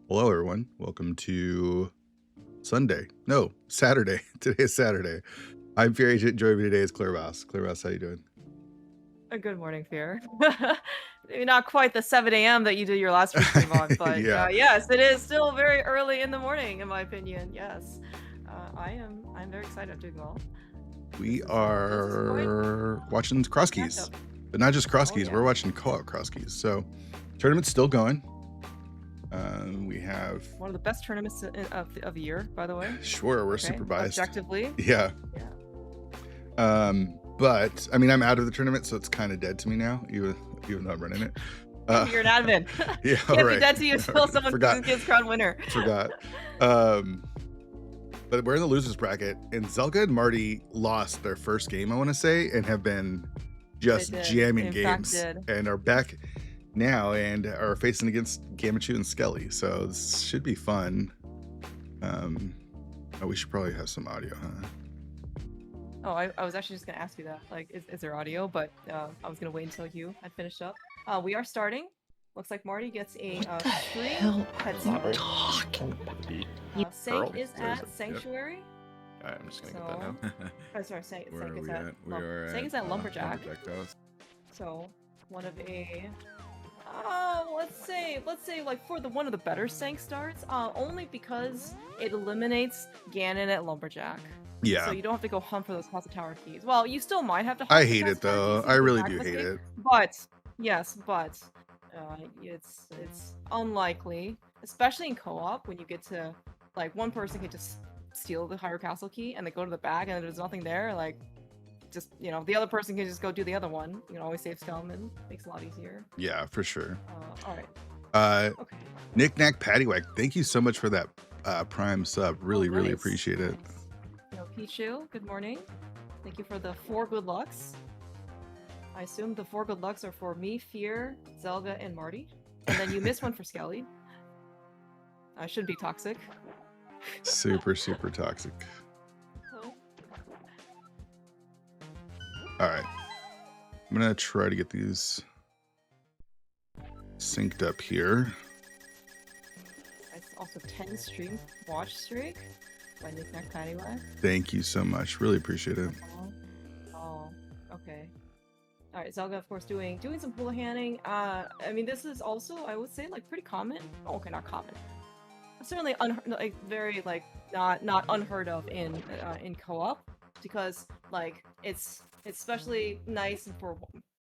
Hello, everyone. Welcome to Saturday. Today is Saturday. I'm fearagent. Joining me today is clearmouse. Clearmouse, how you doing? Good morning, Fear. Maybe not quite the 7 a.m. that you did your last stream on, but Yeah. yes, it is still very early in the morning, in my opinion. Yes, I'm very excited. I'm doing well. We are watching Crosskeys, but not just Crosskeys. yeah. We're watching Co-op Crosskeys. So, tournament's still going. We have One of the best tournaments of the year, by the way. Sure, we're super biased. Objectively. Yeah. But I mean, I'm out of the tournament, so it's kind of dead to me now, even though I'm running it. You're an admin. Yeah, can't be dead to you until someone gets crowned winner. Forgot. But we're in the losers bracket, and Zelda and Marty lost their first game, I want to say, and have been just jamming games, and are back now and are facing against Gamachu and Skelly. So this should be fun. We should probably have some audio, huh? Oh, I was actually just gonna ask you that. Like, is there audio? But I was gonna wait until you had finished up. We are starting. Looks like Marty gets a free head start. Sank is at Sanctuary. Alright, I'm just gonna get that now. Oh, sorry, Sank is at Lumberjack. So one of a let's say like for one of the better Sank starts, only because it eliminates Ganon at Lumberjack. Yeah. So you don't have to go hunt for those Castle Tower keys. Well, you still might have to hunt I hate it though. I really do hate it. But yes, it's unlikely, especially in co-op when you get to like one person can just steal the higher castle key and they go to the back and there's nothing there, like just, you know, the other person can just go do the other one. You can always save scum and makes it a lot easier. Yeah, for sure. All right. Okay. Knick Knack Paddywhack, thank you so much for that prime sub. Really appreciate it. Yo, Pichu, good morning. Thank you for the 4 good lucks. I assume the 4 good lucks are for me, Fear, Zelda, and Marty. And then you missed one for Skelly. I shouldn't be toxic. Super toxic. All right. I'm going to try to get these synced up here. Also 10 stream watch streak by Knick Knack Paddywhack. Thank you so much. Really appreciate it. Oh, okay. All right, Zelda, of course, doing some pool handing. I mean, this is also, I would say, like pretty common. Oh, okay, not common. Certainly, very like not unheard of in co-op, because like it's especially nice for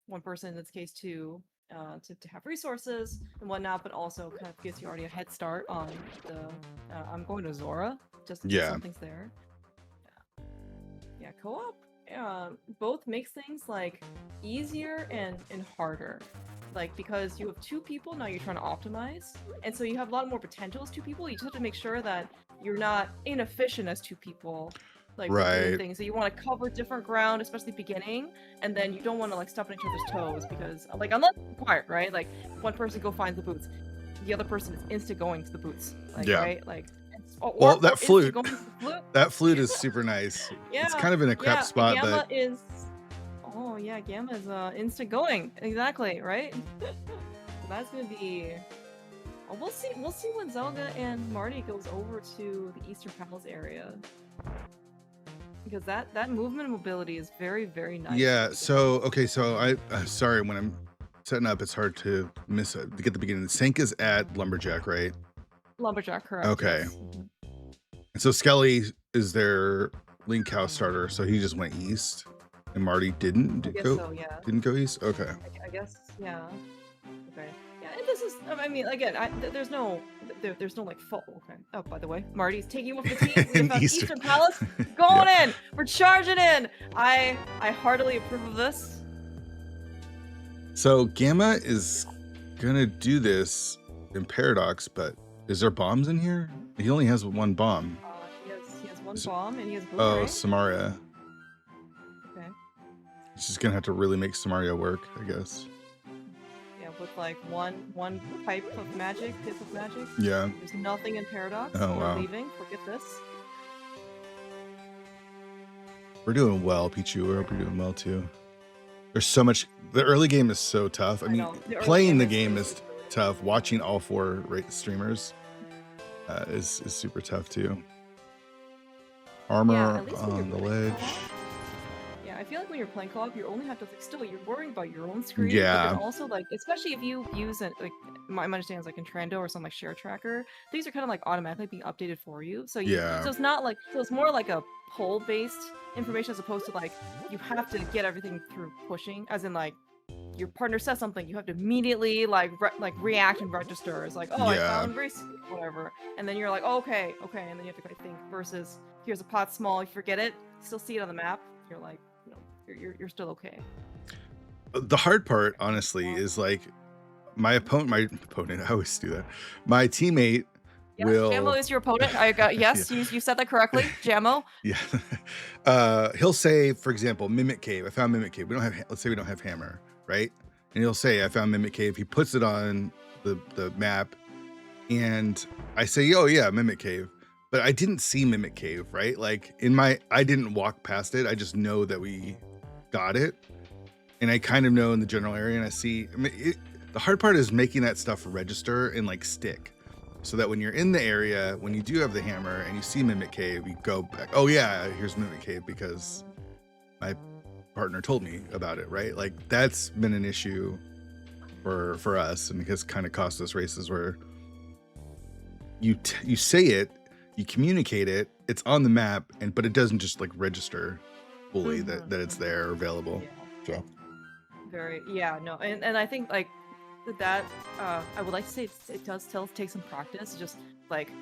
one person in this case to have resources and whatnot, but also kind of gives you already a head start on the. I'm going to Zora just in case something's there. Yeah, co-op. Both makes things like easier and harder, like because you have 2 people now, you're trying to optimize, and so you have a lot more potential as 2 people. You just have to make sure that you're not inefficient as 2 people, like doing things. So you want to cover different ground, especially beginning, and then you don't want to like step on each other's toes, because like unless required, right? Like one person go find the boots, the other person is insta going to the boots, like, right? Like. Well, that flute. That flute is super nice. Yeah, it's kind of in a crap spot, Gamma is. Oh yeah, Gamma is instant going. Exactly, right? So that's gonna be. Oh, we'll see. We'll see when Zelda and Marty goes over to the Eastern Palace area, because that movement and mobility is very nice. Yeah. So okay. So I sorry, when I'm setting up, it's hard to miss it to get the beginning. Sank is at Lumberjack, right? Lumberjack, correct. Okay. Yes. And so Skelly is their Link House starter, so he just went east, and Marty didn't go east. Okay. I guess, yeah. Okay. Yeah, and this is. I mean, again, there's no like full. Okay. Oh, by the way, Marty's taking with the team. We have Eastern Palace going in. We're charging in. I heartily approve of this. So Gamma is gonna do this in Paradox, but. Is there bombs in here? He only has 1 bomb. He has 1 bomb, and he has a boomerang. Oh, Samaria. Okay. He's just gonna have to really make Samaria work, I guess. Yeah, with like one pipe of magic, pip of magic. Yeah. There's nothing in Paradox. Oh, wow. We're leaving. Forget this. We're doing well, Pichu. I hope you're doing well too. There's so much. The early game is so tough. I mean, playing the game is tough. Watching all 4 streamers is super tough too. Armor on the ledge. Yeah, I feel like when you're playing co-op, you only have to you're worrying about your own screen. Yeah. But then also especially if you use my understanding is like in Trando or some share tracker, these are kind of automatically being updated for you. So so it's not so it's more like a poll based information as opposed to you have to get everything through pushing, as in your partner says something, you have to immediately react and register. It's I found race, whatever, and then you're okay, and then you have to think. Versus here's a pot small, you forget it, still see it on the map. You're you're still okay. The hard part, honestly, is my opponent. I always do that. My teammate will. Jammo is your opponent. I got yes. You said that correctly, Jammo. Yeah. He'll say, for example, Mimic Cave. I found Mimic Cave. We don't have. Let's say we don't have Hammer, right? And he'll say, I found Mimic Cave. He puts it on the map, and I say, oh yeah, Mimic Cave. But I didn't see Mimic Cave, right? I didn't walk past it. I just know that we got it. And I kind of know in the general area, and I see, the hard part is making that stuff register and stick. So that when you're in the area, when you do have the hammer and you see Mimic Cave, you go back, oh yeah, here's Mimic Cave because my partner told me about it, right? That's been an issue for us, and it has kind of cost us races where you say it, you communicate it, it's on the map, but it doesn't just register fully that it's there available. So and I think that I would like to say it does still take some practice, just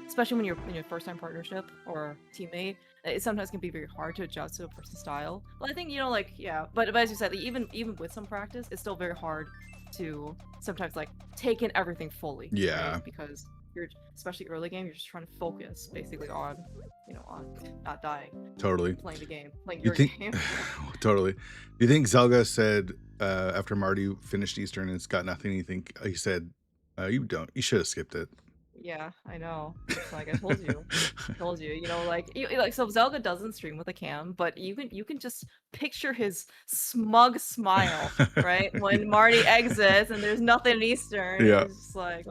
especially when you're in your first time partnership or teammate, it sometimes can be very hard to adjust to a person's style. But I think but as you said, even with some practice, it's still very hard to sometimes take in everything fully. Right? Because you're, especially early game, you're just trying to focus basically on not dying. Totally. Playing the game. Playing your game. Totally. Do you think Zelda said after Marty finished Eastern and it's got nothing, he said, you should have skipped it. Yeah, I know. It's I told you. So Zelda doesn't stream with a cam, but you can just picture his smug smile, right? When Marty exits and there's nothing in Eastern. Yeah. He's just okay.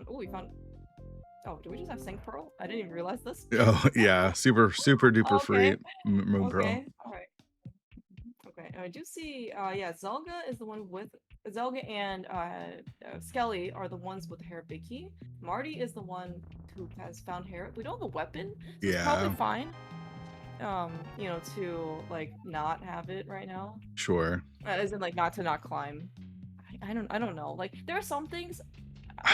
We found. Oh, do we just have Sync Pearl? I didn't even realize this. Oh yeah, super duper free Moon Pearl. All right. Okay, I do see. Zelda is the one with Zelda and Skelly are the ones with the hair Vicky. Marty is the one who has found hair. We don't have a weapon, so it's probably fine. To not have it right now. Sure. As in not climb. I don't know. There are some things.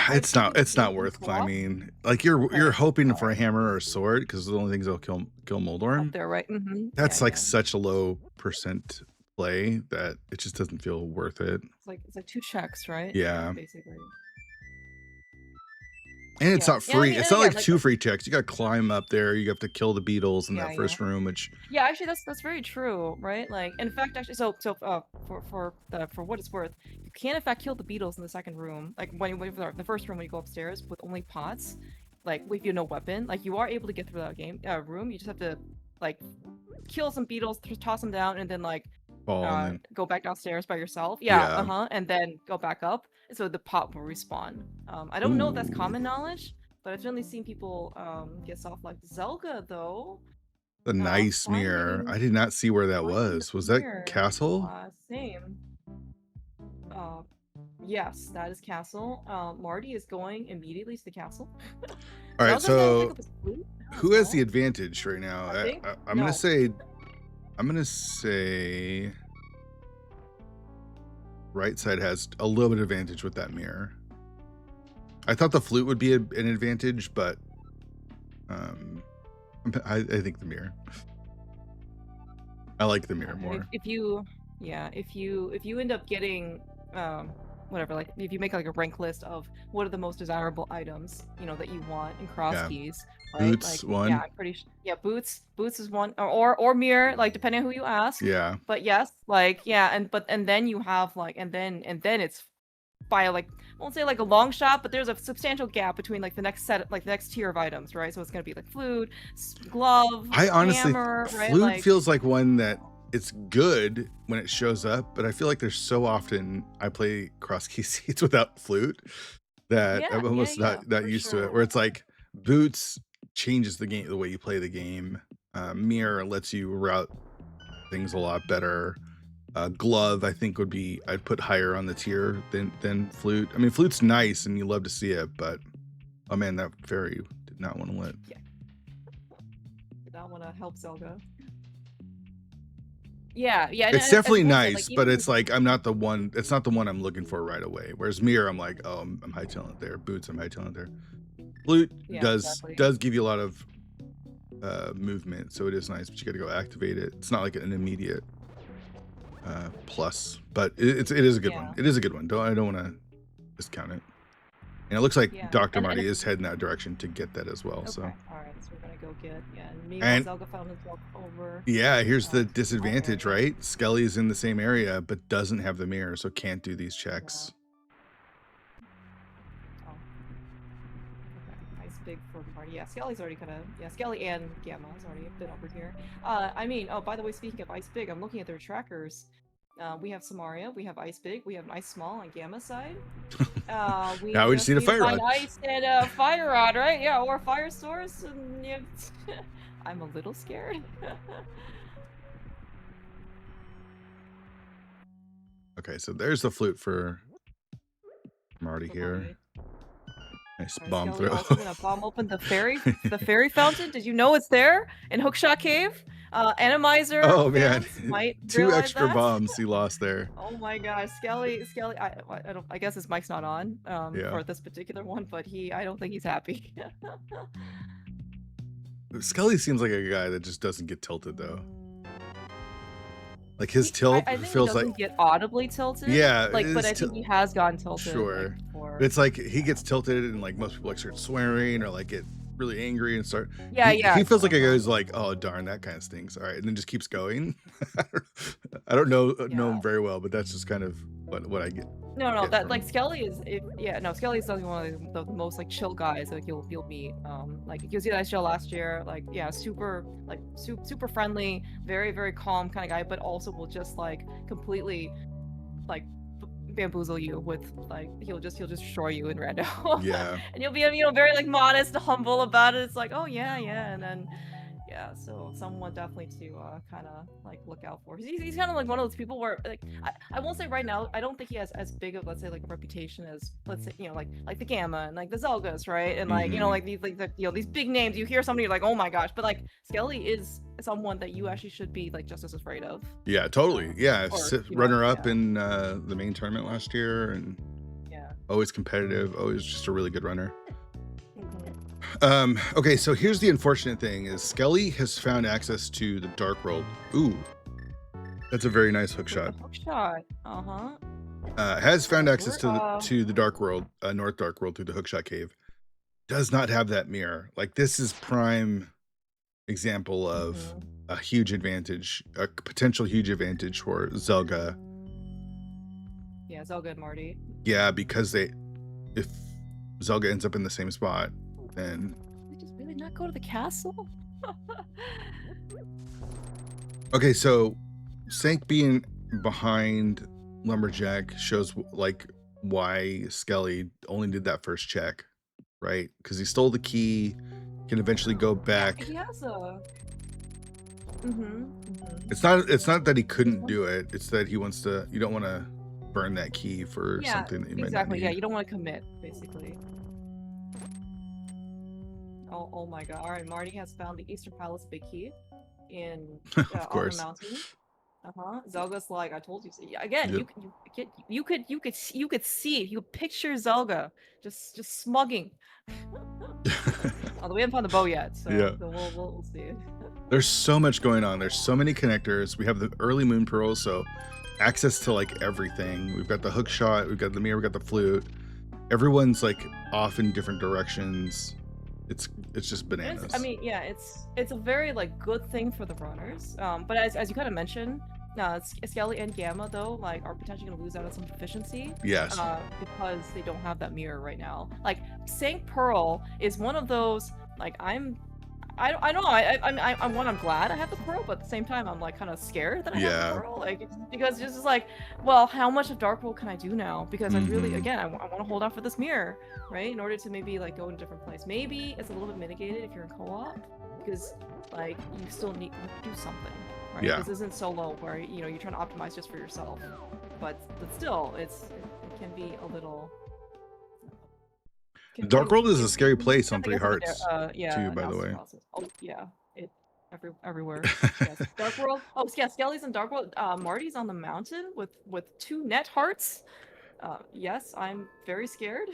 It's not worth climbing. You're hoping for a hammer or a sword because the only things that'll kill Moldorm. They're right. Mm-hmm. That's such a low percent play that it just doesn't feel worth it. It's 2 checks, right? Yeah. Basically. And it's not free. It's not 2 free checks. You got to climb up there. You have to kill the beetles in that first room, which. Yeah, actually, that's very true, right? In fact, actually, so for what it's worth, you can in fact kill the beetles in the second room. When the first room when you go upstairs with only pots, with no weapon, you are able to get through that room. You just have to kill some beetles, toss them down, and then go back downstairs by yourself. And then go back up. So the pot will respawn. I don't know if that's common knowledge, but I've certainly seen people get soft Zelda though. The nice mirror. I did not see where that was. Was that castle? Same. Yes, that is castle. Marty is going immediately to the castle. All right, so who has the advantage right now? I'm gonna say right side has a little bit of advantage with that mirror. I thought the flute would be an advantage, but I think the mirror. I like the mirror more. If you end up getting whatever, if you make a rank list of what are the most desirable items that you want in Crosskeys. Right? Boots one. Yeah, I'm pretty sure. Yeah, boots is one, or mirror, depending on who you ask. Yeah. But yes, and then you have and then it's by I won't say a long shot, but there's a substantial gap between the next set, the next tier of items, right? So it's gonna be flute, glove, I honestly, hammer, right? flute feels like one that it's good when it shows up, but I feel like there's so often I play Crosskeys Seeds without flute that I'm almost not used to it. Where it's like boots changes the game, the way you play the game. Mirror lets you route things a lot better. Glove, I think I'd put higher on the tier than flute. I mean, flute's nice and you love to see it, but oh man, that fairy did not want to let. Yeah. Did not want to help Zelda. Yeah. It's definitely nice, but it's like I'm not the one. It's not the one I'm looking for right away. Whereas mirror, I'm like, oh, I'm hightailing it there. Boots, I'm hightailing it there. Flute does give you a lot of movement, so it is nice, but you got to go activate it. It's not like an immediate plus, but it is a good one. It is a good one. I don't want to discount it. And it looks like Dr. Marty is heading that direction to get that as well. Okay. So all right, so we're gonna go get and me and Zelda found himself over. Yeah, here's the disadvantage, right? Skelly's in the same area but doesn't have the mirror, so can't do these checks. Oh. Okay, nice big for Marty. Yeah, Skelly's already kind of Skelly and Gamma's already been over here. I mean, oh, by the way, speaking of Ice Big, I'm looking at their trackers. We have Samaria, we have Ice Big, we have Ice Small on Gamma side. Now we just need a Fire Rod. Ice and Fire Rod, right? Yeah, or Fire Source. And, yeah. I'm a little scared. Okay, so there's the flute for Marty here. Nice bomb throw. Also gonna bomb open the fairy fountain. Did you know it's there in Hookshot Cave? Randomizer. Oh man, might 2 extra bombs he lost there. Oh my gosh, Skelly. I guess his mic's not on for this particular one, but I don't think he's happy. Skelly seems like a guy that just doesn't get tilted though. Like his tilt I think feels he doesn't get audibly tilted. Yeah, like, but I think he has gotten tilted. Sure, it's like he gets tilted and like most people like start swearing or like get really angry and start. He feels like a guy who's like, oh darn, that kind of stinks. All right, and then just keeps going. I don't know him very well, but that's just kind of what I get. No, that like Skelly is Skelly is definitely one of the most like chill guys that you'll meet. Like he was at Ice Show last year, like super friendly, very very calm kind of guy, but also will just like completely like bamboozle you with like he'll just destroy you in rando. Yeah. And you'll be very like modest, humble about it. It's like, oh yeah, and then so someone definitely to kind of like look out for. He's kind of like one of those people where like I won't say right now I don't think he has as big of, let's say, like a reputation as, let's say, like the Gamma and like the Zelgas, right? And like like these these big names, you hear somebody you're like, oh my gosh, but like Skelly is someone that you actually should be like just as afraid of. Yeah, totally. Runner up in the main tournament last year, and always competitive, always just a really good runner. Okay, so here's the unfortunate thing is Skelly has found access to the Dark World. Ooh, that's a very nice hook shot. Has found access to the Dark World, North Dark World through the Hookshot Cave. Does not have that mirror. Like, this is prime example of a huge advantage, a potential huge advantage for Zelda. Yeah, Zelda and Marty. Yeah, because if Zelda ends up in the same spot, then they just really not go to the castle. Okay, so Sank being behind Lumberjack shows like why Skelly only did that first check, right? Because he stole the key, can eventually go back. He has a. It's not that he couldn't do it. It's that he wants to. You don't want to burn that key for something that you might not need. Yeah, you don't want to commit, basically. Oh my god. Alright, Marty has found the Eastern Palace big key in of course. on the mountain. Zelga's like, I told you. So. Yeah, again, you could see, you could picture Zelga just smugging. Although we haven't found the bow yet, so we'll see. There's so much going on. There's so many connectors. We have the early moon pearls, so access to like everything. We've got the hook shot, we've got the mirror, we've got the flute. Everyone's like off in different directions. It's just bananas. It's a very like good thing for the runners. But as you kind of mentioned, Skelly and Gamma though are potentially going to lose out on some efficiency. Yes. Because they don't have that mirror right now. Like Sank Pearl is one of those. Like I know. I'm glad I have the pearl, but at the same time, I'm like kind of scared that I have the pearl, like because it's just like, well, how much of Dark World can I do now? Because I really, again, I want to hold out for this mirror, right? In order to maybe like go in a different place. Maybe it's a little bit mitigated if you're in co-op, because like you still need to do something, right? Yeah. This isn't solo where you're trying to optimize just for yourself, but still, it can be a little. Dark World is a scary place on 3 Hearts, yeah, too, by the way. Oh, yeah. Everywhere. Yes. Dark World. Oh, yeah, Skelly's in Dark World. Marty's on the mountain with 2 net hearts. Yes, I'm very scared.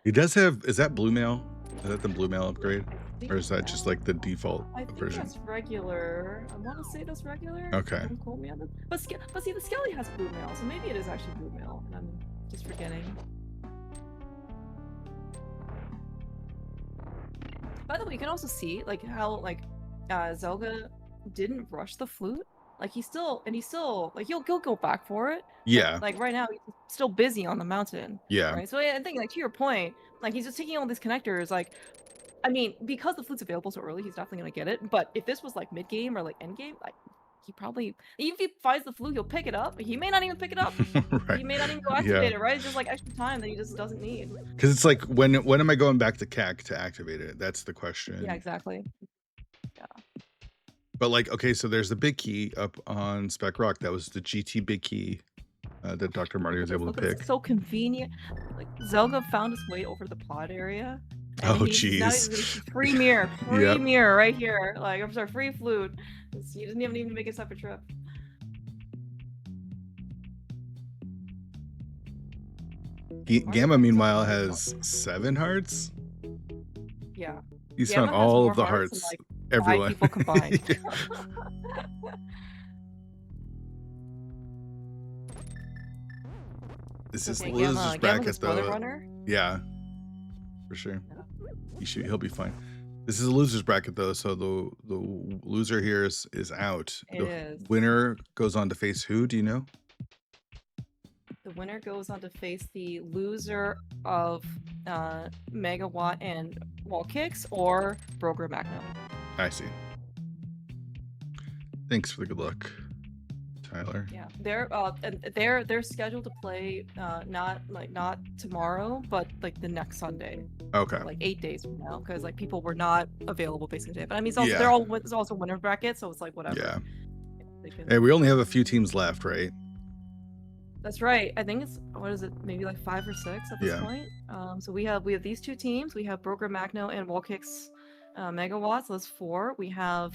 He does have, is that blue mail? Is that the blue mail upgrade? Or is that just like the default version? That's regular. I want to say that's regular. Okay. Don't quote me on this. But see, the Skelly has blue mail, so maybe it is actually blue mail, and I'm just forgetting. By the way, you can also see like how like Zelda didn't rush the flute. Like he's still like he'll go back for it. Yeah. But, like right now he's still busy on the mountain. Yeah. Right. So I think like to your point, like he's just taking all these connectors. Like, I mean, because the flute's available so early, he's definitely gonna get it. But if this was like mid game or like end game, like he probably, even if he finds the flute, he'll pick it up. He may not even pick it up. Right. He may not even go activate it. Right. It's just like extra time that he just doesn't need. Because it's like when am I going back to CAC to activate it? That's the question. Yeah. Exactly. Yeah. But like, okay, so there's the big key up on Spec Rock. That was the GT big key that Dr. Marty was able to pick. It's so convenient. Like Zelda found his way over the plot area. Oh, jeez. Now he's free mirror, mirror right here. Like, I'm sorry, free flute. He doesn't even need to make a separate trip. Gamma, meanwhile, has 7 hearts. Yeah. He's found all of the hearts. Like, everyone. 5 people combined. This is the loser's bracket, though. Runner? Yeah, for sure. Yeah. He'll be fine. This is a loser's bracket, though, so the loser here is out. The winner goes on to face who? Do you know? The winner goes on to face the loser of Megawatt and Wall Kicks or Broker Magno. I see. Thanks for the good luck, Tyler. Yeah, they're scheduled to play not tomorrow, but like the next Sunday. Okay. Like 8 days from now, because like people were not available basically today. But I mean, it's also winner bracket, so it's like whatever. Yeah. Hey, we only have a few teams left, right? That's right. I think it's, what is it? Maybe like 5 or 6 at this point. So we have these 2 teams. We have Broker Magno and Wallkicks Megawatts. So that's 4. We have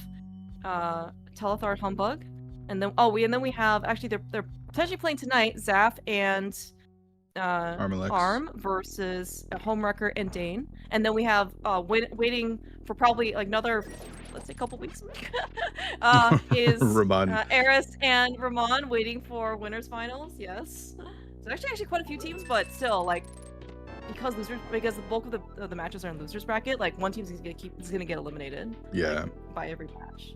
Telethard Humbug, and then we have, actually they're potentially playing tonight, Zaf and Arm versus Homewrecker and Dane, and then we have waiting for probably like another, let's say, couple weeks is Ramon. Eris and Ramon waiting for winners finals. Yes, so actually quite a few teams, but still, like, because the bulk of the matches are in losers bracket, like one team is gonna get eliminated. Yeah. Like, by every match.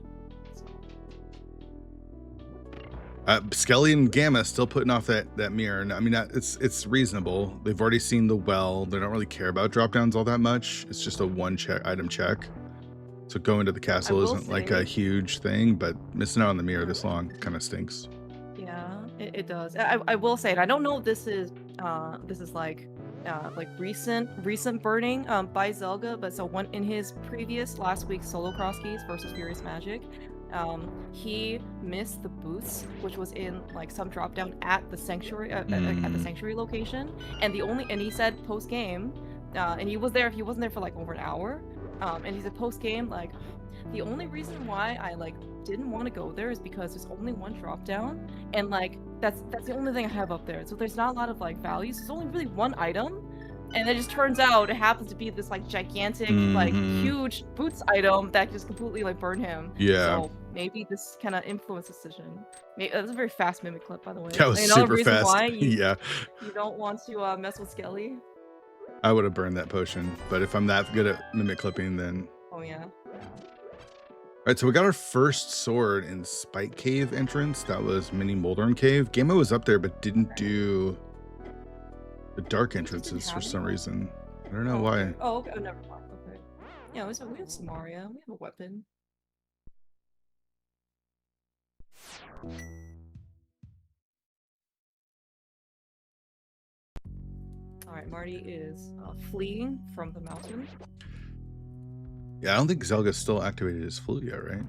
Skelly and Gamma still putting off that mirror. I mean, it's reasonable. They've already seen the well. They don't really care about drop downs all that much. It's just a item check. So going to the castle isn't like a huge thing, but missing out on the mirror this long kind of stinks. Yeah, it does. I will say it. I don't know if this is like recent burning by Zelda, but so in his previous last week's solo crosskeys versus Furious Magic, he missed the booths, which was in like some drop down at the sanctuary at the sanctuary location, and he said post game, and he wasn't there for like over an hour, and he said post game, like, the only reason why I like didn't want to go there is because there's only one drop down, and like that's the only thing I have up there, so there's not a lot of like values. There's only really one item, and it just turns out it happens to be this like gigantic, like huge boots item that just completely like burned him. Yeah. So maybe this kind of influenced decision. That's a very fast mimic clip, by the way. That was super fast. Why you don't want to mess with Skelly. I would have burned that potion, but if I'm that good at mimic clipping, then. Oh yeah. All right, so we got our first sword in Spike Cave entrance. That was Mini Moldorm Cave. Gamma was up there, but didn't do the dark entrances for some reason. I don't know why. Oh, okay. Oh, never mind. Okay. Yeah, we have Samaria. We have a weapon. Alright, Marty is fleeing from the mountain. Yeah, I don't think Zelga's still activated his flute yet, right?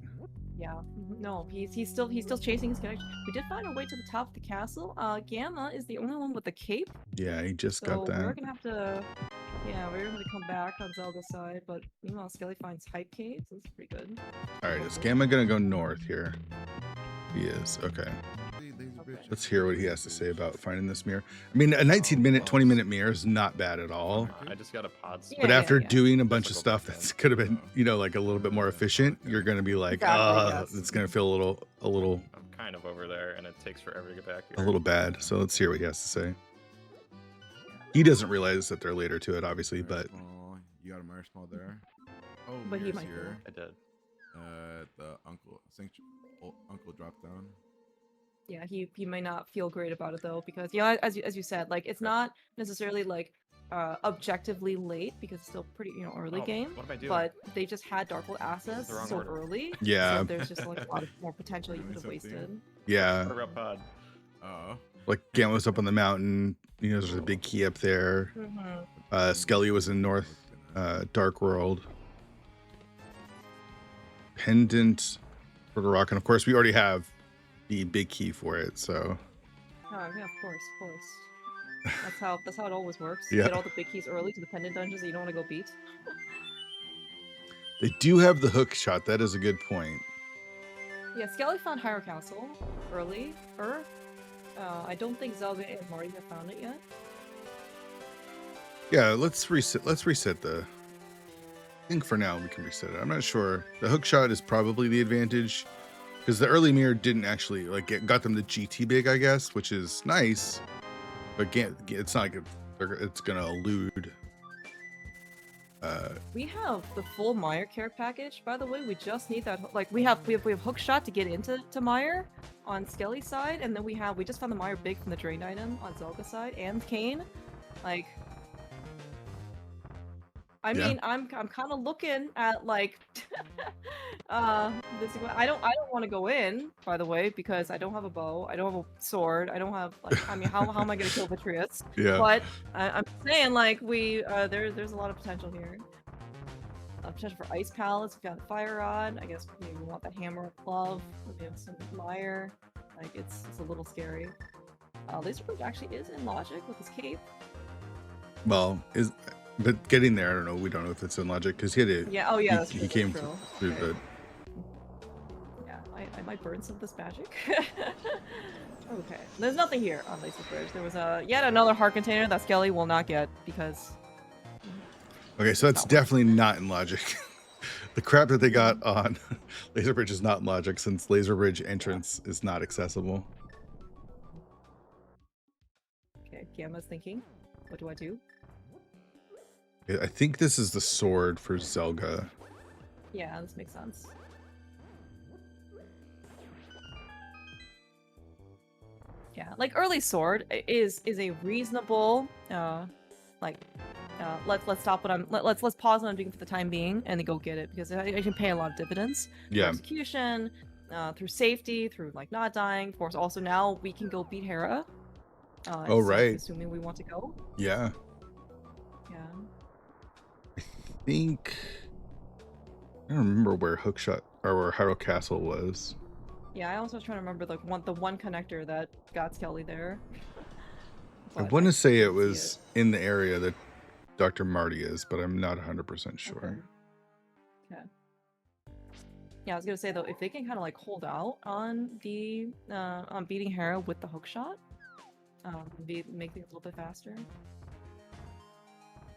Yeah, no, he's still chasing his connection. We did find our way to the top of the castle. Gamma is the only one with the cape. Yeah, he just got So that. we're gonna have to, yeah, we're gonna come back on Zelda's side, but meanwhile Skelly finds hype cave, so it's pretty good. Alright, is Gamma gonna go north here? He is, okay. Let's hear what he has to say about finding this mirror. I mean, a 19-minute, 20-minute mirror is not bad at all. I just got a pod. But after doing a bunch of stuff that's could have been, you know, like a little bit more efficient, you're gonna be like, it's gonna feel a little. I'm kind of over there, and it takes forever to get back here. A little bad. So let's hear what he has to say. He doesn't realize that they're later to it, obviously, but you got a Mire Small there. Oh, but he might here. I did. The uncle dropped down. Yeah, he might not feel great about it though, because as you said, like it's not necessarily like objectively late because it's still pretty early game. What am I doing? But they just had Darkwood assets so early. Yeah. So there's just like a lot of more potential you could have wasted. Yeah. Pod. Like Gamma was up on the mountain. You know, there's a big key up there. Skelly was in North Dark World. Pendant for the rock, and of course we already have the big key for it, so yeah, of course. That's how it always works. Yeah. You get all the big keys early to the pendant dungeons that you don't want to go beat. They do have the hook shot. That is a good point. Yeah, Skelly found Hyrule Castle early. I don't think Zelda and Marty have found it yet. Yeah, let's reset the. I think for now we can reset it. I'm not sure. The hook shot is probably the advantage because the early mirror didn't actually got them the GT big, I guess, which is nice. But it's not like it's gonna elude. We have the full Mire care package, by the way. We just need that. Like we have hook shot to get into Mire on Skelly's side, and then we just found the Mire big from the drained item on Zelda's side and Kane. Like, I mean, I'm kind of looking at like this. I don't want to go in, by the way, because I don't have a bow, I don't have a sword, I don't have like. I mean, how am I gonna kill Vitreous? Yeah. But I'm saying like there's a lot of potential here. Potential for ice pallets. We got the fire rod. I guess maybe we want that hammer or glove. We have some Mire. Like it's a little scary. Laser Bridge actually is in logic with his cape. Well, but getting there, I don't know. We don't know if it's in logic because he had it. Yeah. Oh yeah. He came through good. Yeah, I might burn some of this magic. Okay. There's nothing here on Laser Bridge. There was yet another heart container that Skelly will not get because. Okay, so that's definitely not in logic. The crap that they got on Laser Bridge is not in logic since Laser Bridge entrance is not accessible. Okay, Gamma's thinking. What do I do? I think this is the sword for Zelda. Yeah, this makes sense. Yeah, like early sword is a reasonable let's stop what I'm let's pause what I'm doing for the time being and then go get it because I can pay a lot of dividends. Yeah. Through execution, through safety, through like not dying. Of course, also now we can go beat Hera. Oh right. Assuming we want to go. Yeah. Yeah. I think I don't remember where Hookshot or where Hyrule Castle was. Yeah, I also was trying to remember the one connector that got Skelly there. I want to say it was in the area that Dr. Marty is, but I'm not 100% sure. Okay. Yeah, I was gonna say though, if they can kind of like hold out on the on beating Hera with the hook shot, make things a little bit faster.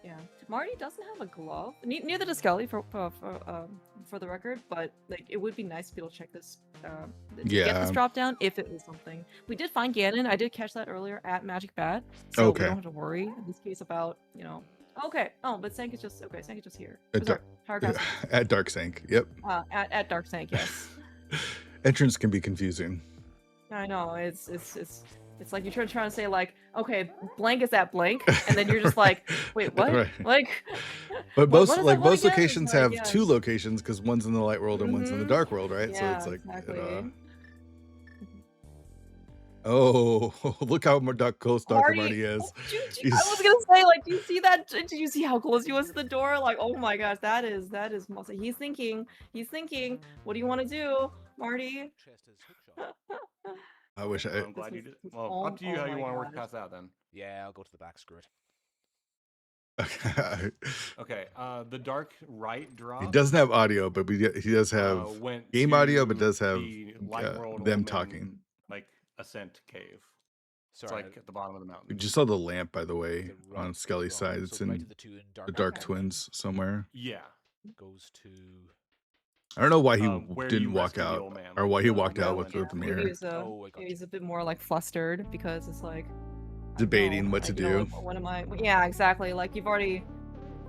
Yeah, Marty doesn't have a glove. Neither does Skelly for the record, but like it would be nice to be able to check this. To get this drop down if it was something. We did find Ganon. I did catch that earlier at Magic Bat, so we don't have to worry in this case about Okay. Oh, but Sank is just Sank is just here. At Dark Sank. Yep. At Dark Sank, yes. Entrance can be confusing. I know. It's It's like you're trying to say like, okay, blank is that blank, and then you're just like, wait, what? Right. Like, But what most is like that one most again? locations Like, have yes. 2 locations because one's in the light world and one's in the dark world, right? So Yeah, it's like exactly. oh, look how close Dr. Marty, Marty is. I was gonna say, like, do you see that? Did you see how close he was to the door? Like, oh my gosh, that is muscle. He's thinking. What do you want to do, Marty? I wish I'm glad you did. Well, up to you how you want to work past that then. Yeah, I'll go to the back. Screw it. Okay. The dark right drop. He doesn't have audio, but he does have game audio, but does have the light world them woman, talking. like ascent cave. Sorry, It's like at the bottom of the mountain. We just saw the lamp, by the way, the right on Skelly's drop. side. It's So in right to the two in the Dark Okay. Twins somewhere. Yeah. goes to. I don't know why he Where didn't you walk rescued the out, old man, or like why he the walked out villain. with the Maybe mirror, he's Oh, I got maybe you. he's a bit more like flustered because it's like debating oh, what to like, you know, do. what am I? Yeah, exactly. Like you've already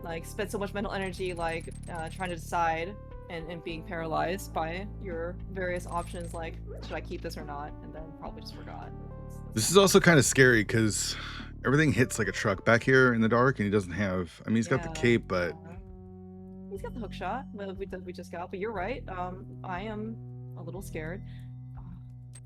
like spent so much mental energy like trying to decide and being paralyzed by your various options. Like, should I keep this or not? And then probably just forgot. This is also kind of scary because everything hits like a truck back here in the dark, and he doesn't have. I mean, he's got the Yeah, cape, but yeah. He's got the hook shot that we just got. But you're right. I am a little scared.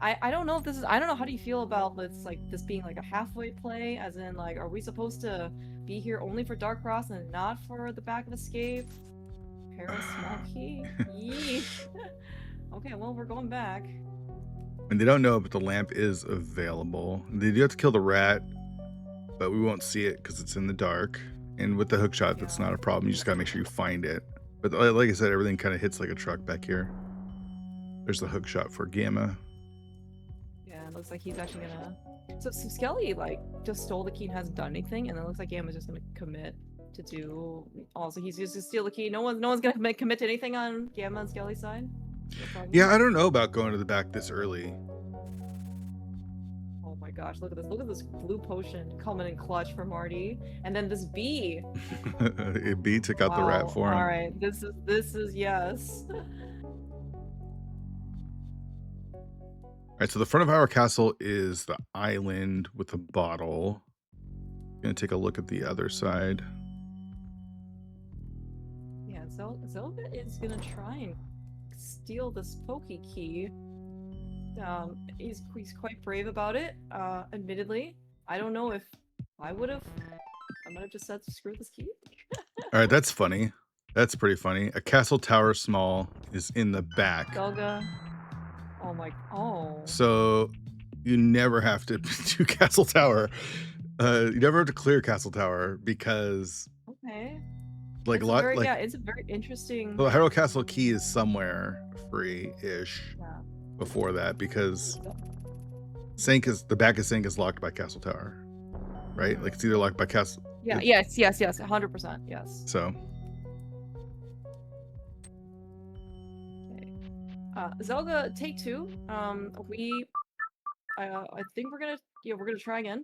I don't know if this is. I don't know. How do you feel about this being like a halfway play? As in, like, are we supposed to be here only for Dark Cross and not for the back of Escape? Paris small key. Yee. Okay, well we're going back. and they don't know, but the lamp is available. They do have to kill the rat, but we won't see it because it's in the dark. And with the hook shot, that's not a problem. You just gotta make sure you find it. But like I said, everything kind of hits like a truck back here. There's the hook shot for Gamma. Yeah, it looks like he's actually gonna. So Skelly like just stole the key and hasn't done anything, and it looks like Gamma's just gonna commit to do. Also, he's just to steal the key. No one's gonna commit to anything on Gamma and Skelly's side. No problem. Yeah, I don't know about going to the back this early. Oh my gosh, look at this! Look at this blue potion coming in clutch for Marty, and then this bee. B took out the rat for him. All right, this is yes. All right, so the front of our castle is the island with a bottle. Gonna take a look at the other side. Yeah, Zelda is gonna try and steal this pokey key. He's quite brave about it. Admittedly, I don't know if I would have. I might have just said screw this key. All right, that's funny. That's pretty funny. A castle tower small is in the back. Zelda. Oh my. Oh. So you never have to do Castle Tower. You never have to clear Castle Tower because Okay. like It's a lot very, like yeah, it's a very interesting. the Hyrule Castle key is somewhere free-ish Yeah. before that because the back of Sink is locked by Castle Tower. Right? Like it's either locked by Castle. Yeah. Yes. 100%. Yes. So Zelda, take 2. I think we're gonna try again.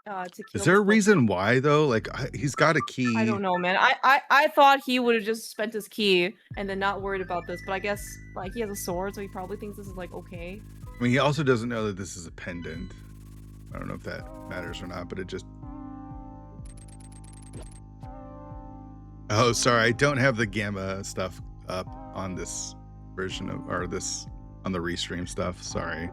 To kill is there a this reason why though? Like he's got a key. I don't know, man. I thought he would have just spent his key and then not worried about this, but I guess like he has a sword, so he probably thinks this is like okay. I mean, he also doesn't know that this is a pendant. I don't know if that matters or not, but it just. Oh, sorry, I don't have the Gamma stuff up on this version of, or this on the restream stuff. Sorry.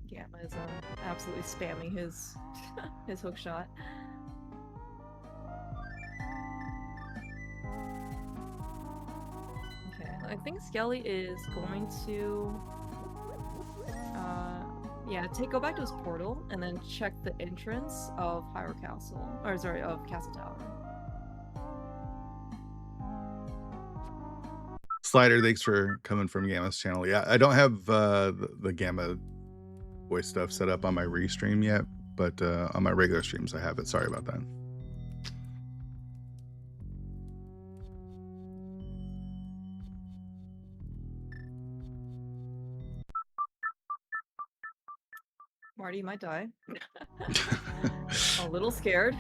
Gamma is absolutely spamming his his hook shot. Okay, I think Skelly is going to go back to his portal and then check the entrance of Hyrule Castle, or sorry, of Castle Tower. Slider, thanks for coming from Gamma's channel. Yeah, I don't have the Gamma voice stuff set up on my restream yet, but on my regular streams I have it. Sorry about that. Marty might die. A little scared.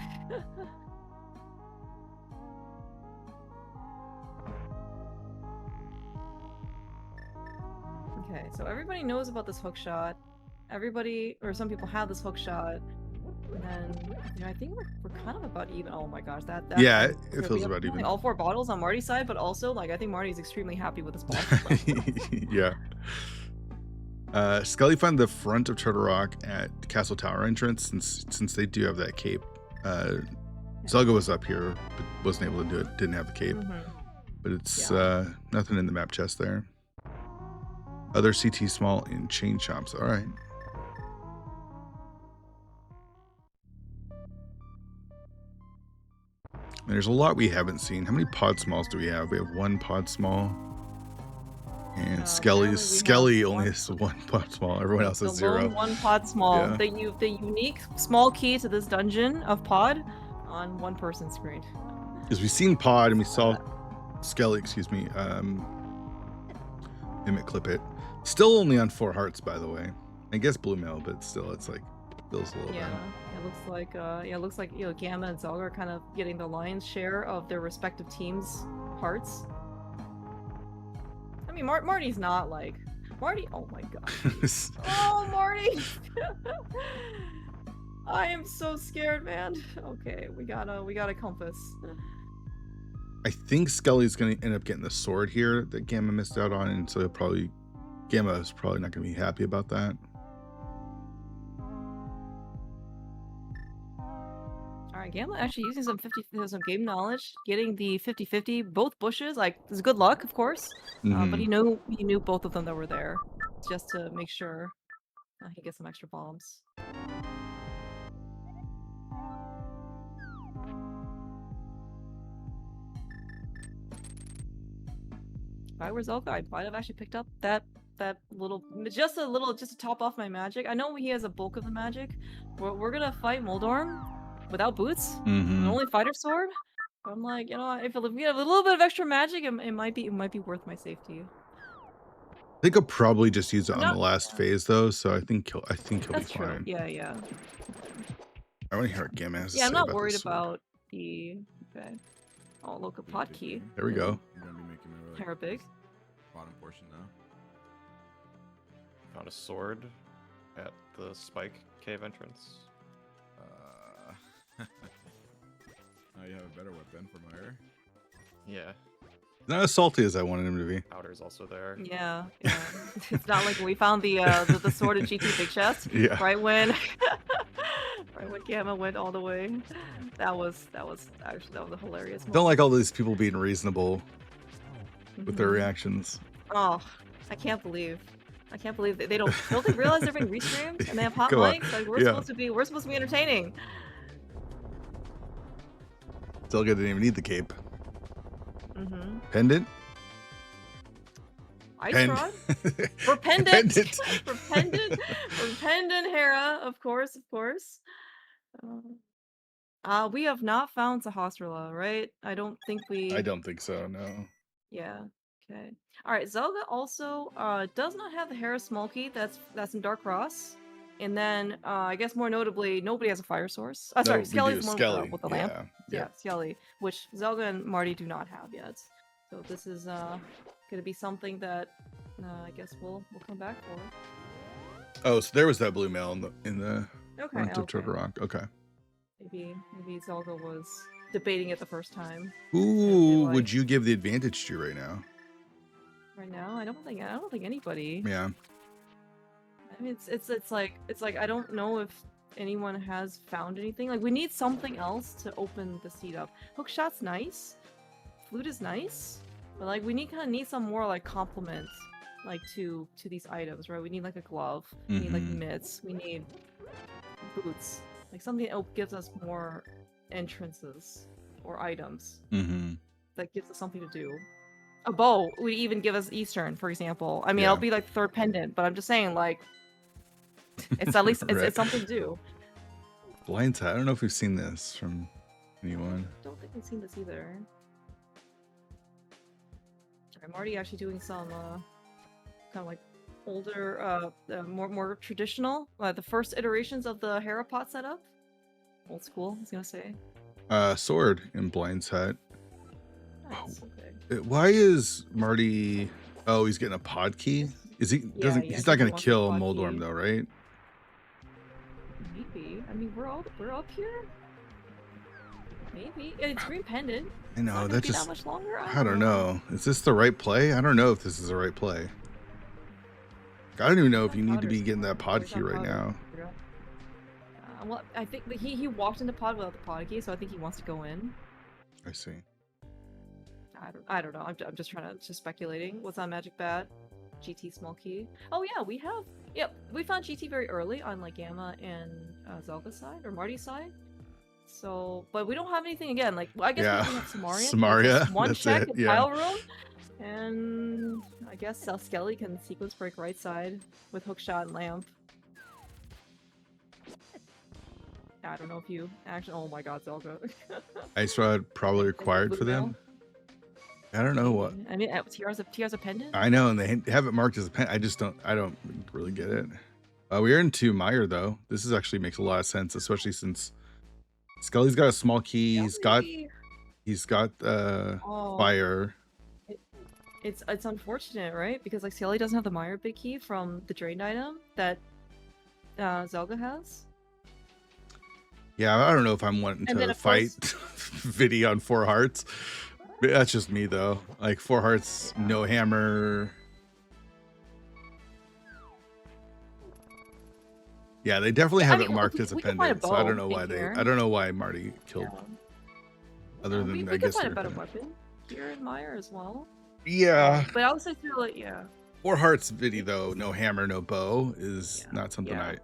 so everybody knows about this hook shot. Everybody, or some people have this hook shot. And then, I think we're kind of about even. Oh my gosh, that Yeah, it feels about even. All 4 bottles on Marty's side, but also, like, I think Marty's extremely happy with this bottle. Yeah. Scully found the front of Turtle Rock at Castle Tower entrance, since they do have that cape. Zelda was up here, but wasn't able to do it. Didn't have the cape. But it's nothing in the map chest there. Other CT small in chain shops. All right. There's a lot we haven't seen. How many pod smalls do we have? We have 1 pod small. And Skelly only has 1 pod small. Everyone else has 0. 1 pod small. Yeah. The unique small key to this dungeon of pod on 1 person's screen. Because we've seen pod and we saw Skelly, Mimic clip it. Still only on 4 hearts, by the way. I guess blue mail, but still, it's like feels a little bad. It looks like Gamma and Zelda are kind of getting the lion's share of their respective teams' hearts. I mean, Marty's not like Marty. Oh my god. Oh, Marty. I am so scared, man. Okay, we got a compass. I think Skelly's gonna end up getting the sword here that Gamma missed out on, and so Gamma is probably not gonna be happy about that. Alright, Gamma actually using some game knowledge, getting the 50-50, both bushes, like, this is good luck, of course, but he knew both of them that were there, just to make sure he gets some extra bombs. If I were Zelda, I might have actually picked up that little, just to top off my magic. I know he has a bulk of the magic. We're gonna fight Moldorm without boots, and only fighter sword. I'm like, if we have a little bit of extra magic, it might be worth my safety. I think I'll probably just use it on the last phase though, so I think he'll be fine. Yeah. I want to hear what Gamma has to say. I'm not about worried this sword. about the. Okay. Oh, look, a pod key. There we go. You're gonna be making a Terra big. bottom portion now. Found a sword at the Spike cave entrance. Now you have a better weapon for Meyer. Yeah. Not as salty as I wanted him to be. Powder's also there. Yeah. It's not like we found the sword of GT Big Chest. Yeah. Right when Gamma went all the way. That was a hilarious moment. Don't like all these people being reasonable with their reactions. Oh, I can't believe they don't they realize they're being restreamed and they have hot Come on. mics. Like we're supposed to be entertaining. Zelda didn't even need the cape. Pendant? Ice rod? For pendant. For pendant, Hera, of course. We have not found Sahasrara, right? I don't think so, no. Yeah. Okay. Alright, Zelda also does not have the Hera Smolky that's in Dark Cross. And then I guess more notably, nobody has a fire source. Sorry, Skelly's the one with the lamp. Yeah, Skelly, which Zelda and Marty do not have yet. So this is gonna be something that I guess we'll come back for. Oh, so there was that blue mail in the front of Turtle Rock. Okay. Maybe Zelda was debating it the first time. Who would you give the advantage to right now? Right now, I don't think anybody. Yeah. I mean, it's like I don't know if anyone has found anything. Like we need something else to open the seat up. Hookshot's nice, flute is nice, but like we kind of need some more like complement, like to these items, right? We need like a glove, we need like mitts, we need boots, like something that gives us more entrances or items that gives us something to do. A bow would even give us Eastern, for example. I mean, I'll be like third pendant, but I'm just saying, like, it's at least it's something to do. Blind Tie. I don't know if we've seen this from anyone. I don't think we've seen this either. Sorry, Marty actually doing some kind of like older, more traditional, the first iterations of the Hera pot setup. Old school, I was gonna say. Sword in Blind's Hut. Nice, Why is Marty? Oh, he's getting a pod key. Is he Yeah, doesn't? yeah, He's he not gonna wants kill the Moldorm Crosskeys. though, right? Maybe. I mean, we're up here. Maybe it's green pendant. I know, It's not gonna that be just- that much longer. I don't know. Is this the right play? I don't know if this is the right play. I don't even know if you need to be getting that pod key right now. Well, I think that he walked into pod without the pod key, so I think he wants to go in. I see. I don't know. I'm just trying to just speculating. What's on Magic Bat? GT small key. Oh yeah, we have. Yep, we found GT very early on like Gamma and Zelda's side or Marty's side. So, but we don't have anything again. Like, well, I guess Yeah. we have Samaria. Samaria, Just one that's check it, in yeah. tile room, and I guess Skelly can sequence break right side with hookshot and lamp. I don't know if you actually. Oh my God, Zelda. Ice Rod probably required Blue for them. mail? I don't know what. I mean, TR's a pendant. I know, and they have it marked as a pen. I don't really get it. We're into Meyer though. This is actually makes a lot of sense, especially since Scully's got a small key. He's got Oh, fire. it's unfortunate, right? Because like Skelly doesn't have the Meyer big key from the drained item that Zelda has. Yeah, I don't know if I'm wanting And then, to of fight course- Viddy on 4 hearts. That's just me though. Like 4 hearts, no hammer. Yeah, they definitely have I mean, it marked we- as a we can find a pendant. So I don't bow know why in they. here. I don't know why Marty killed. Yeah. Other Yeah, than we I can guess. find a they're better gonna- weapon here in Meyer as well. Yeah, But I would say too, like, yeah. 4 hearts Viddy though, no hammer, no bow is Yeah, not something yeah.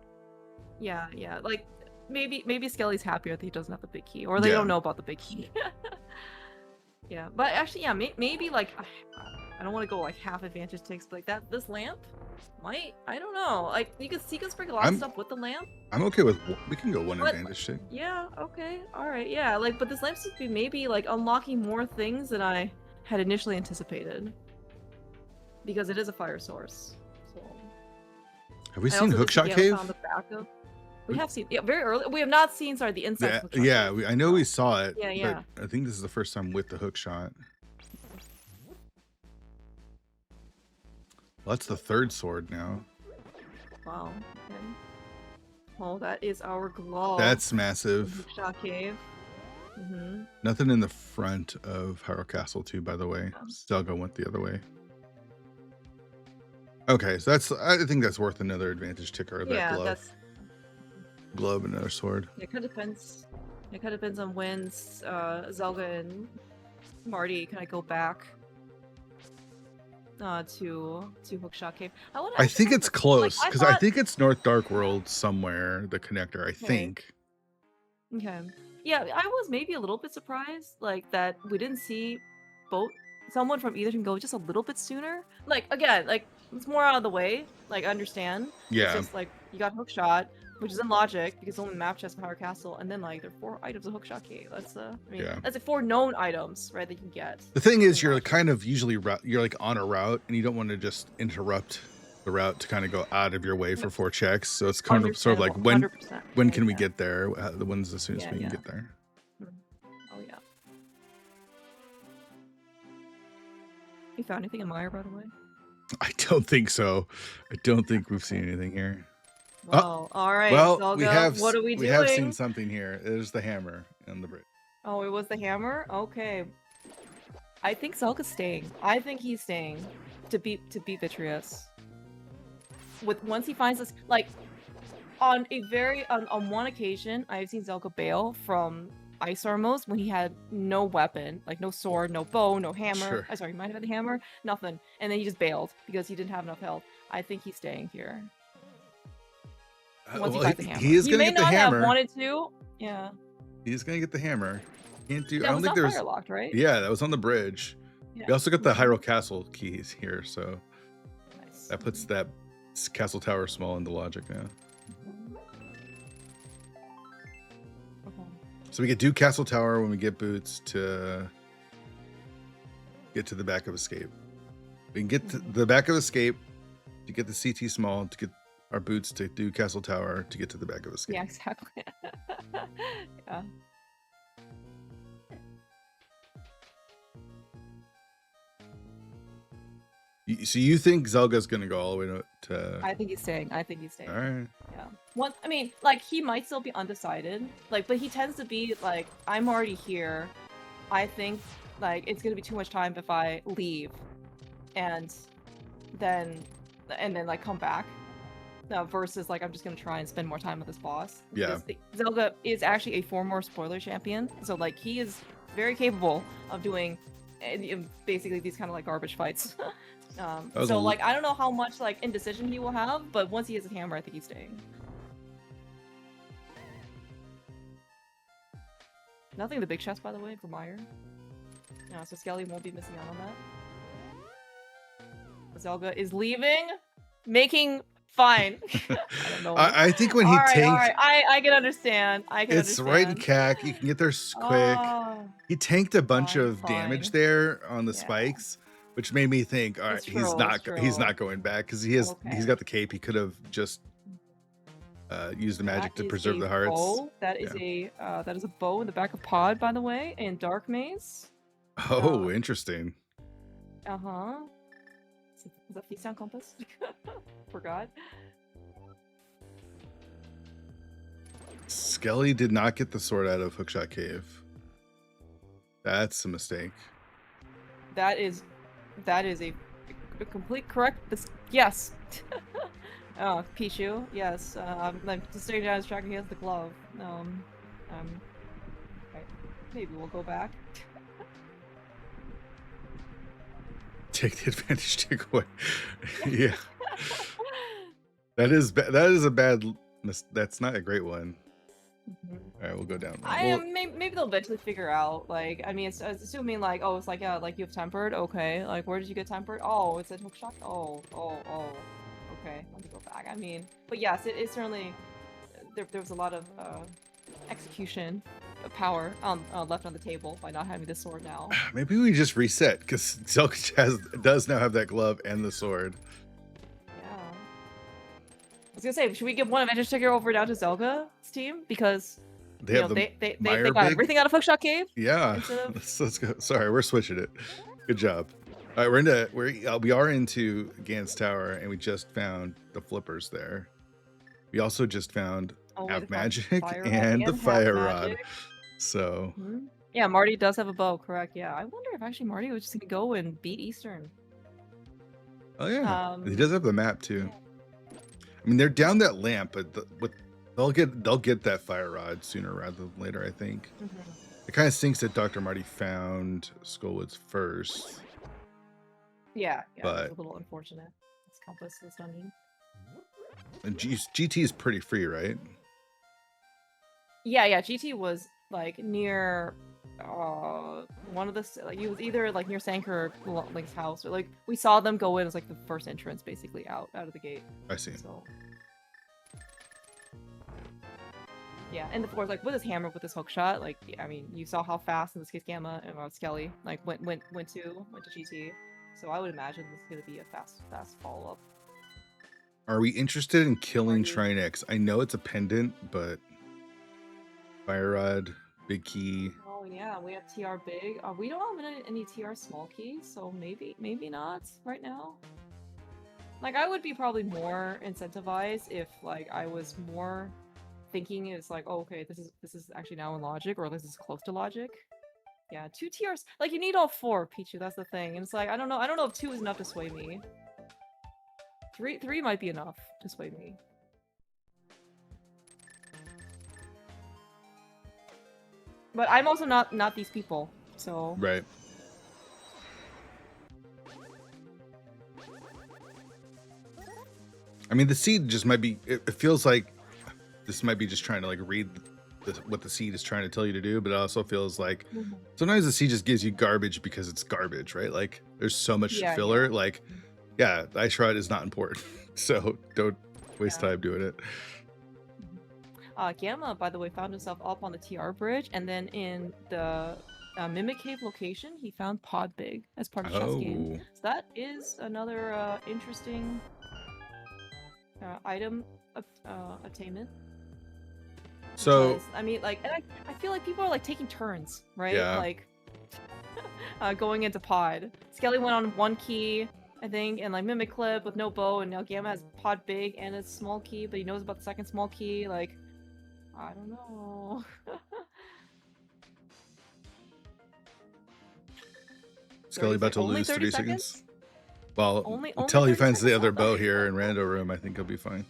I. Yeah. Like maybe Skelly's happier that he doesn't have the big key, or they Yeah. don't know about the big key. Yeah, but actually, yeah, maybe like I don't want to go like half advantage takes, but like that this lamp might, I don't know, like you can break a lot of stuff with the lamp. I'm okay with. We can go 1 But- advantage take. Yeah, okay, all right, yeah, like but this lamp seems to be maybe like unlocking more things than I had initially anticipated, because it is a fire source. So Have we I seen also just, Hookshot yeah, Cave? found the backup. We have seen, yeah, very early. We have not seen, sorry, the inside. Yeah, of Hookshot yeah. Cave. I know we saw it. Yeah, yeah. But I think this is the first time with the hook shot. Well, that's the 3rd sword now. Wow. Okay. Oh, that is our glove. That's in massive. Hookshot Cave. Mm-hmm. Nothing in the front of Hyrule Castle too, by the way. Yeah. Stelgo went the other way. Okay, so I think that's worth another advantage ticker. That Yeah, glove. that's. Glove and another sword. It kind of depends. It kind of depends on when Zelda and Marty kind of go back to Hookshot Cave. I think it's close Like, because I think it's North Dark World somewhere. The connector, I Okay. think. Okay. Yeah, I was maybe a little bit surprised, like that we didn't see someone from either team go just a little bit sooner. Like again, like it's more out of the way. Like I understand. Yeah. It's just like you got Hookshot, which is in logic because only map chest Power Castle, and then like there are 4 items of Hookshot Cave. That's I mean, Yeah. that's like 4 known items, right? That you can get. The thing is, you're kind of usually you're like on a route, and you don't want to just interrupt the route to kind of go out of your way for 4 checks. So it's kind of sort of like when 100%. can we Yeah. get there? The when's as soon as Yeah, we can yeah. get there? Oh yeah. You found anything in Meyer, by the way? I don't think so. I don't think we've seen anything here. Oh, Well, all right. Well, Zelda, we have what are we doing? have seen something here. There's the hammer and the bridge. Oh, it was the hammer? Okay. I think Zelda's staying. I think he's staying to beat Vitreous. Once he finds this, like on one occasion, I've seen Zelda bail from Ice Armos when he had no weapon, like no sword, no bow, no hammer. Sure. Sorry, he might have had the hammer, nothing, and then he just bailed because he didn't have enough health. I think he's staying here. Once he finds the hammer, he is going to get the may not hammer. have wanted to. Yeah. He's going to get the hammer. Can't do. That I was don't think not there's. fire locked, right? Yeah, that was on the bridge. Yeah. We also got the Hyrule Castle keys here, so Nice. that puts that castle tower small into logic now. Okay. So we get do castle tower when we get boots to get to the back of escape. We can get to the back of escape to get the CT small to get our boots to do castle tower to get to the back of escape. Yeah, exactly. Yeah. So you think Zelga's gonna go all the way to? I think he's staying. I think he's staying. All right. Yeah. One. I mean, like he might still be undecided. Like, but he tends to be like, I'm already here. I think like it's gonna be too much time if I leave, and then like come back. Versus like I'm just gonna try and spend more time with this boss. Yeah. Zelda is actually a former spoiler champion, so like he is very capable of doing basically these kind of like garbage fights. So like I don't know how much like indecision he will have, but once he has a hammer, I think he's staying. Nothing in the big chest, by the way, for Meyer. So Skelly won't be missing out on that. Zelda is leaving, making fine. I don't know. I think when he tanked, I can understand. It's right in CAC. You can get there quick. He tanked a bunch of damage there on the spikes, which made me think, all right, he's not going back because he's got the cape. He could have just used the magic to preserve the hearts. Bow. That is a bow in the back of Pod, by the way, in Dark Maze. Oh, interesting. Is that Feast on Compass? Forgot. Skelly did not get the sword out of Hookshot Cave. That's a mistake. That is a complete correct. Yes. Oh, Pichu. Yes. I'm just staring down his tracker. He has the glove. Okay. Maybe we'll go back. Take the advantage, take away. Yeah. That is a bad. That's not a great one. All right, we'll go down. Maybe they'll eventually figure out. Like, I mean, it's assuming like, oh, it's like like you have tempered. Okay, like where did you get tempered? Oh, it's a hookshot. Oh. Okay, let me go back. I mean, but yes, it certainly there was a lot of execution power left on the table by not having this sword now. Maybe we just reset because Zelda does now have that glove and the sword. Yeah. I was gonna say, should we give one advantage ticker over down to Zelda's team because they got everything out of Hookshot Cave? Yeah. Let's go. Sorry, we're switching it. Good job. All right, we are into Gans Tower, and we just found the flippers there. We also just found Half Magic and the Fire Rod. So yeah, Marty does have a bow, correct? Yeah, I wonder if actually Marty was just gonna go and beat Eastern. Oh yeah, he does have the map too. I mean, they're down that lamp, but they'll get that Fire Rod sooner rather than later. I think it kind of stinks that Dr. Marty found Skullwoods first. Yeah, but it's a little unfortunate. This compass is dungeon. And GT is pretty free, right? Yeah. GT was like near one of the he was either like near Sanker or Link's house, or like we saw them go in as like the first entrance basically out of the gate. I see. So yeah, and of course like with his hammer, with this hook shot, like I mean you saw how fast in this case Gamma and Skelly like went to GT. So I would imagine this is gonna be a fast follow up. Are we interested in killing Shrine X? I know it's a pendant, but Fire Rod, big key. Oh yeah, we have TR big. We don't have any TR small keys, so maybe not right now. Like I would be probably more incentivized if like I was more thinking it's like, oh, okay, this is actually now in logic, or this is close to logic. Yeah, 2 TRs. Like you need all 4, Pichu. That's the thing. And it's like I don't know if 2 is enough to sway me. 3 might be enough to sway me. But I'm also not these people, so right. I mean, the seed just might be. It feels like this might be just trying to like read what the seed is trying to tell you to do, but it also feels like sometimes the seed just gives you garbage because it's garbage, right? Like there's so much filler. Yeah. Like, yeah, the Ice Rod is not important, so don't waste time doing it. Gamma, by the way, found himself up on the TR bridge, and then in the Mimic Cave location, he found Pod Big as part of chess game. So that is another interesting item attainment. So because, I mean, like, and I feel like people are like taking turns, right? Yeah. Like going into Pod. Skelly went on 1 key. I think, and like Mimic Clip with no bow, and now Gamma has Pod Big and a small key, but he knows about the second small key. Like, I don't know. Skelly about to only lose 30 30 seconds. Well, Only until he 30 finds the seconds? other I bow thought- here in Rando Room, I think he'll be fine.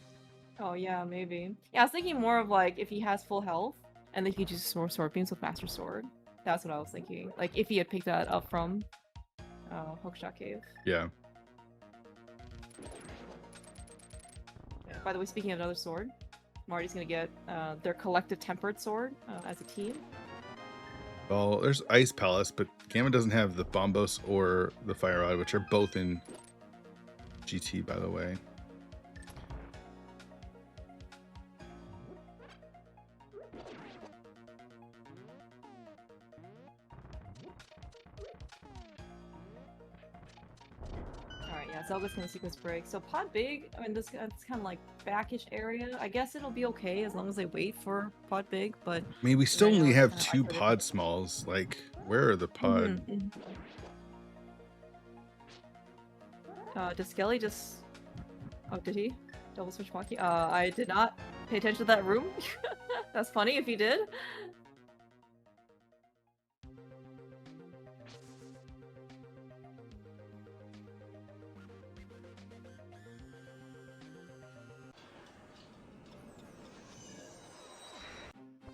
Oh yeah, maybe. Yeah, I was thinking more of like if he has full health, and then he just more sword beams with Master Sword. That's what I was thinking. Like if he had picked that up from Hookshot Cave. Yeah. By the way, speaking of another sword, Marty's gonna get their collective tempered sword as a team. Well, there's Ice Palace, but Gamma doesn't have the Bombos or the Fire Rod, which are both in GT, by the way. Alright, yeah, Zelda's gonna sequence break. So Pod Big, I mean, this it's kind of like backish area. I guess it'll be okay as long as they wait for Pod Big, but I mean, we still Right now only it's have kinda 2 isolated. pod smalls. Like, where are the pod? Does Skelly just... Oh, did he? Double switch Monkey? I did not pay attention to that room. That's funny if he did.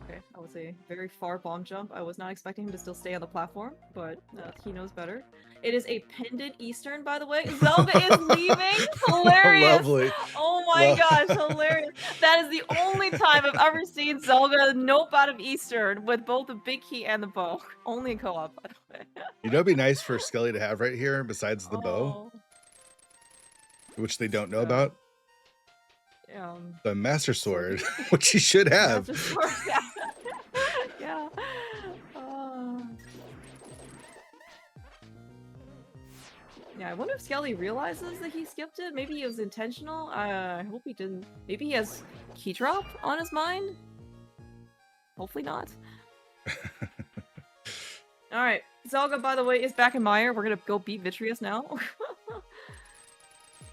Okay, that was a very far bomb jump. I was not expecting him to still stay on the platform, but he knows better. It is a pendant Eastern, by the way. Zelda is leaving. Hilarious. Lovely. Oh my gosh, hilarious. That is the only time I've ever seen Zelda nope out of Eastern with both the big key and the bow. Only in co-op, by the way. You know, it'd be nice for Skelly to have right here, besides the bow, Oh, which they don't know Yeah. about, the Master Sword, which he should have. Master Sword, yeah. Yeah. Yeah, I wonder if Skelly realizes that he skipped it. Maybe it was intentional. I hope he didn't. Maybe he has key drop on his mind. Hopefully not. All right, Zelda, by the way, is back in Mire. We're gonna go beat Vitreous now.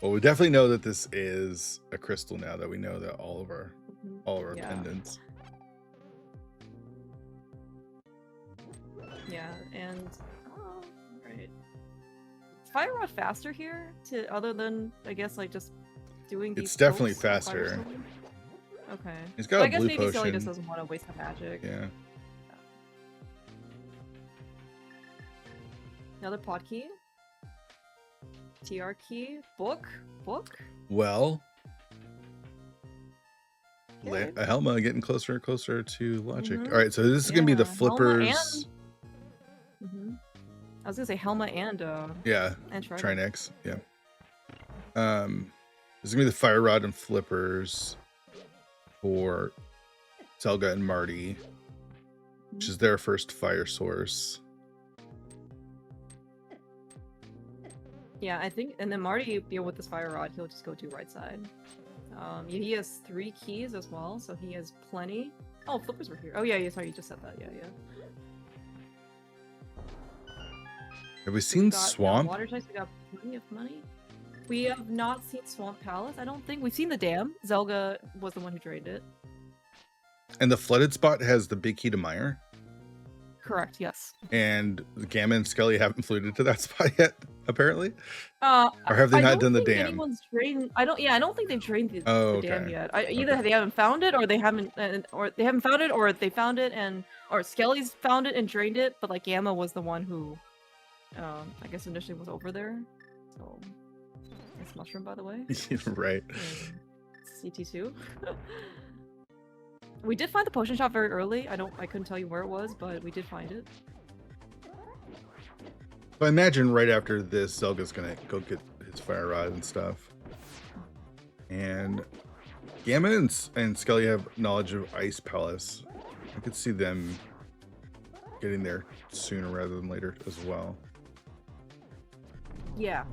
Well, we definitely know that this is a crystal now that we know that all of our Yeah. pendants. Yeah, and right. Is Fire Rod faster here? Other than I guess like just doing these. It's definitely pokes on Fire faster. Sword? Okay. He's got But a I guess blue maybe Skelly just potion. doesn't want to waste the magic. Yeah. Another pod key. TR key. Book. Well, Okay. Helma getting closer and closer to logic. Mhm. All right, so this is gonna be the Yeah, Helma flippers. I was gonna say Helma and Yeah, Trident. Trinex. Yeah. This is gonna be the Fire Rod and flippers for Zelda and Marty, which is their first fire source. Yeah, I think, and then Marty, with this Fire Rod, he'll just go to right side. He has 3 keys as well, so he has plenty. Oh, flippers were here. Oh yeah, sorry, you just said that. Yeah. Have we We seen got, Swamp? water types, we got plenty of money. We have not seen Swamp Palace, I don't think. We've seen the dam. Zelda was the one who drained it. And the flooded spot has the big key to Mire. Correct, yes. And Gamma and Skelly haven't floated to that spot yet, apparently. Or Or have they not done the dam? Anyone's drained. I don't think they've drained the dam Okay. yet. Either they haven't found it, or they haven't, or they haven't found it, or they found it or Skelly's found it and drained it. But like Gamma was the one who, I guess initially was over there. So, it's mushroom, by the way. Right. CT2. We did find the potion shop very early. I couldn't tell you where it was, but we did find it. So I imagine right after this, Zelga's gonna go get his Fire Rod and stuff. And Gamma and Skelly have knowledge of Ice Palace. I could see them getting there sooner rather than later as well. Yeah.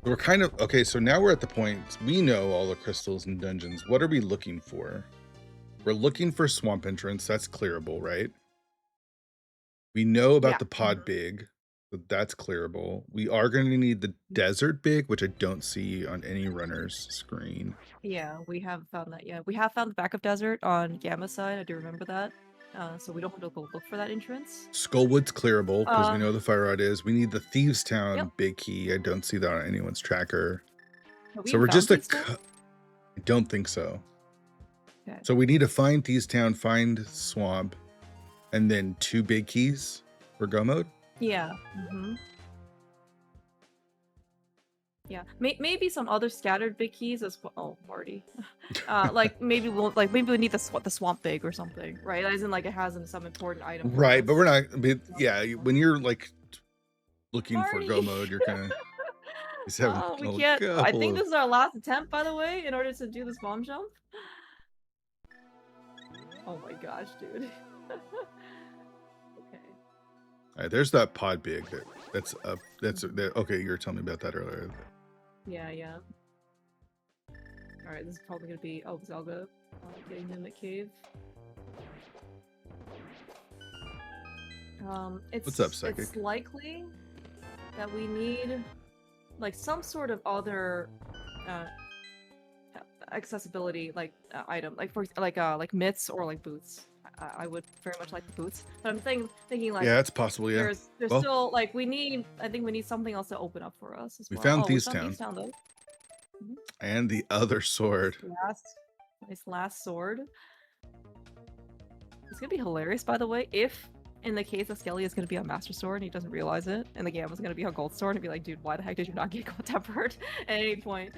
We're kind of okay, so now we're at the point we know all the crystals and dungeons. What are we looking for? We're looking for swamp entrance. That's clearable, right? We know about Yeah. the pod big, so that's clearable. We are going to need the desert big, which I don't see on any runner's screen. Yeah, we have found that. Yeah, we have found the back of desert on Gamma's side. I do remember that. So we don't have to go look for that entrance. Skullwood's clearable because we know the fire rod is. We need the Thieves Town big key. I don't see that on anyone's tracker. So we're just I don't think so. Okay. So we need to find Thieves Town, find Swamp, and then 2 big keys for go mode. Yeah. Yeah, maybe some other scattered big keys as well. Oh, Marty. Like maybe we need the swamp big or something, right? As in like it has some important item. Right, but we're not. But yeah, when you're like looking Marty. for go mode, you're kind of. We can't. I think this is our last attempt, by the way, in order to do this bomb jump. Oh my gosh, dude. Okay. All right, there's that pod big. That's up. Okay. You were telling me about that earlier. Yeah. All right, this is probably gonna be Zelda getting in the cave. What's up, Psychic? It's likely that we need like some sort of other accessibility item, like mitts or like boots. I would very much like the boots, but I'm thinking like yeah, it's possible. Yeah, there's still like I think we need something else to open up for us as well. We found Thieves Town though. And the other sword. Nice last sword. It's gonna be hilarious, by the way, if in the case that Skelly is gonna be on Master Sword and he doesn't realize it, and the Gamma's gonna be on Gold Sword and be like, dude, why the heck did you not get gold tempered at any point?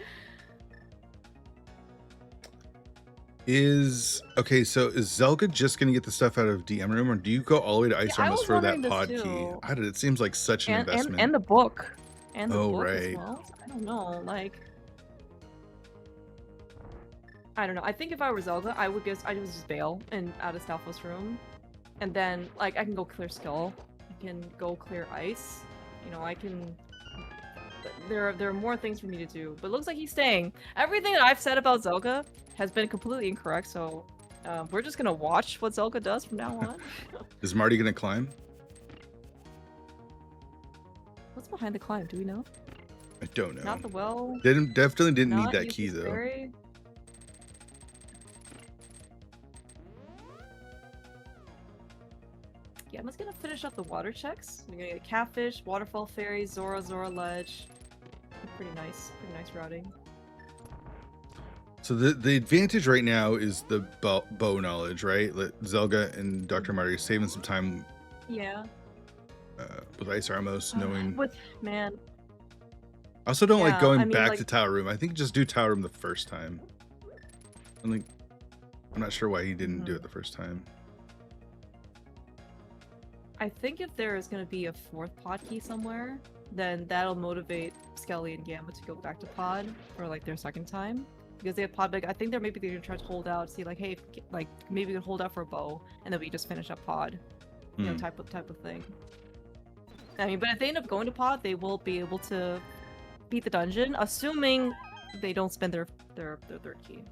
Okay, so is Zelda just gonna get the stuff out of DM room, or do you go all the way to Ice Armors for that pod key? It seems like such an investment. And the book. And the book right. as well. I don't know, I don't know. I think if I were Zelda, I would just bail and out of Stalfos room. And then I can go clear Skull. I can go clear Ice. I can there are more things for me to do. But it looks like he's staying. Everything that I've said about Zelda has been completely incorrect, so we're just gonna watch what Zelda does from now on. Is Marty gonna climb? What's behind the climb? Do we know? I don't know. Not the well. Definitely didn't need that key though. Fairy. Yeah, I'm just gonna finish up the water checks. We're gonna get Catfish, Waterfall Fairy, Zora Ledge. Pretty nice routing. So the advantage right now is the bow knowledge, right? Zelda and Dr. Marty are saving some time. Yeah. With Ice Armos, knowing. Man. I also don't like going back to Tower Room. I think just do Tower Room the first time. I'm not sure why he didn't do it the first time. I think if there is going to be a 4th pod key somewhere, then that'll motivate Skelly and Gamma to go back to pod for their second time. Because they have pod big. I think they're gonna try to hold out, see hey, maybe we can hold out for a bow, and then we just finish up pod, type of thing. I mean, but if they end up going to pod, they will be able to beat the dungeon, assuming they don't spend their 3rd key.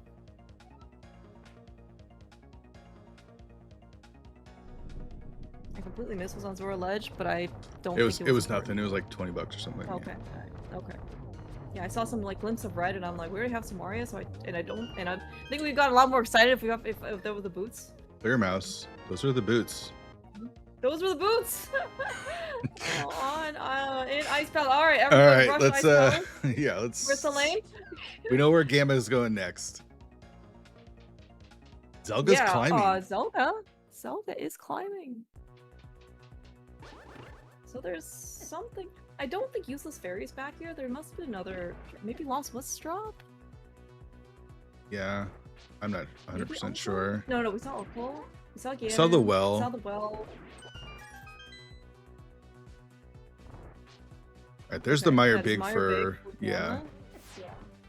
I completely missed was on Zora Ledge, but I don't. It was nothing. It was like $20 or something. Okay. Yeah. Okay. Yeah, I saw some glimpse of red, and I'm like, we already have some Mario, I think we got a lot more excited if there were the boots. Clearmouse. Those are the boots. Those were the boots. In Ice Palace. All right, everyone. All right, let's yeah, let's. Where's the lane? We know where Gamma is going next. Zelda's climbing. Zelda is climbing. So there's something. I don't think Useless Fairy's back here. There must be another. Maybe Lost West drop? Yeah. I'm not 100% sure. No, we saw Opal. We saw Ganon. Saw the well. We saw the well. Alright, there's the Meyer Big for. Yeah.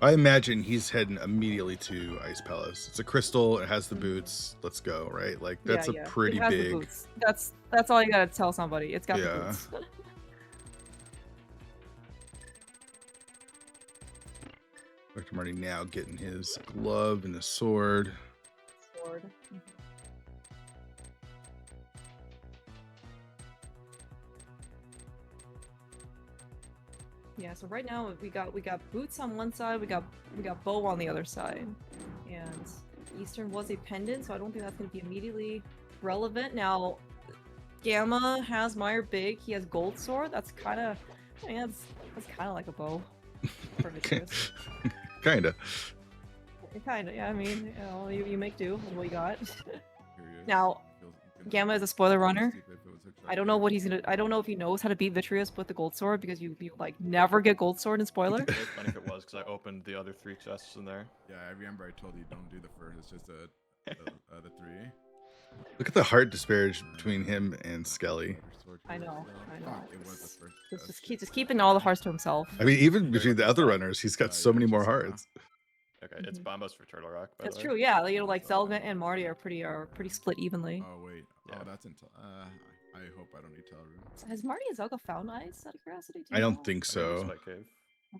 I imagine he's heading immediately to Ice Palace. It's a crystal, it has the boots. Let's go, right? That's a pretty big. That's all you gotta tell somebody. It's got the boots. Dr. Marty now getting his glove and the sword. Yeah, so right now we got Boots on one side, we got Bow on the other side, and Eastern was a pendant, so I don't think that's going to be immediately relevant. Now, Gamma has Meyer Big. He has Gold Sword. That's kind of, I mean, that's kind of like a bow. For Vitreous. Kinda. Kinda, yeah. I mean, you know, you make do with what you got. Curious. Now, Gamma is a spoiler runner. I don't know what what he's gonna. I don't know if he knows how to beat Vitreous with the Gold Sword because you like never get Gold Sword in spoiler. It would be funny if it was, because I opened the other 3 chests in there. Yeah, I remember I told you don't do the first. It's just the 3. Look at the heart disparage between him and Skelly. I know. Fuck, it was the first. Just keeping all the hearts to himself. I mean, even between the other runners, he's got so many more hearts. Okay, it's Bombos for Turtle Rock, by That's the way. true. Yeah, you know, like Zelda and Marty are pretty split evenly. Oh wait. Yeah. Oh, that's until. I hope I don't need Tell Room. Has Marty and Zelda found ice out of curiosity? Do I you don't know? think I think so. it's Spike Cave.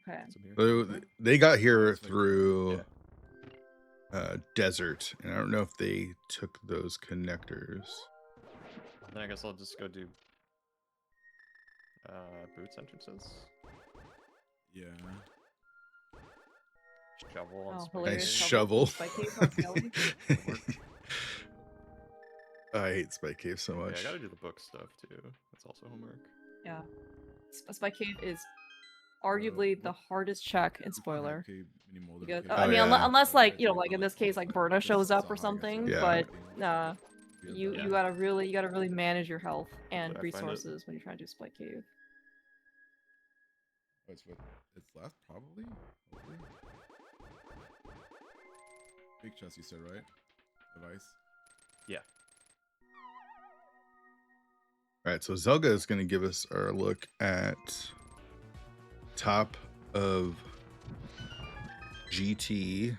Okay. It's in here. So they got here through Yeah. desert, and I don't know if they took those connectors. Then I guess I'll just go do Boots entrances. Yeah. Shovel on Oh, Spike hilarious Nice Cave. shovel. Spike Cave on Skelly. I hate Spike Cave so Yeah, I much. gotta do the book stuff too. That's also homework. Yeah. Spike Cave is arguably the hardest check in spoiler. Because, Oh, I mean, yeah. unless like, you know, like in this case, like Berna shows up or something, Yeah. but you Yeah. gotta really manage your health and But I find it- resources when you're trying to do Spike Cave. It's left probably. Hopefully. Big chest, you said, right? Device. Yeah. All right, so Zelda is going to give us our look at top of GT.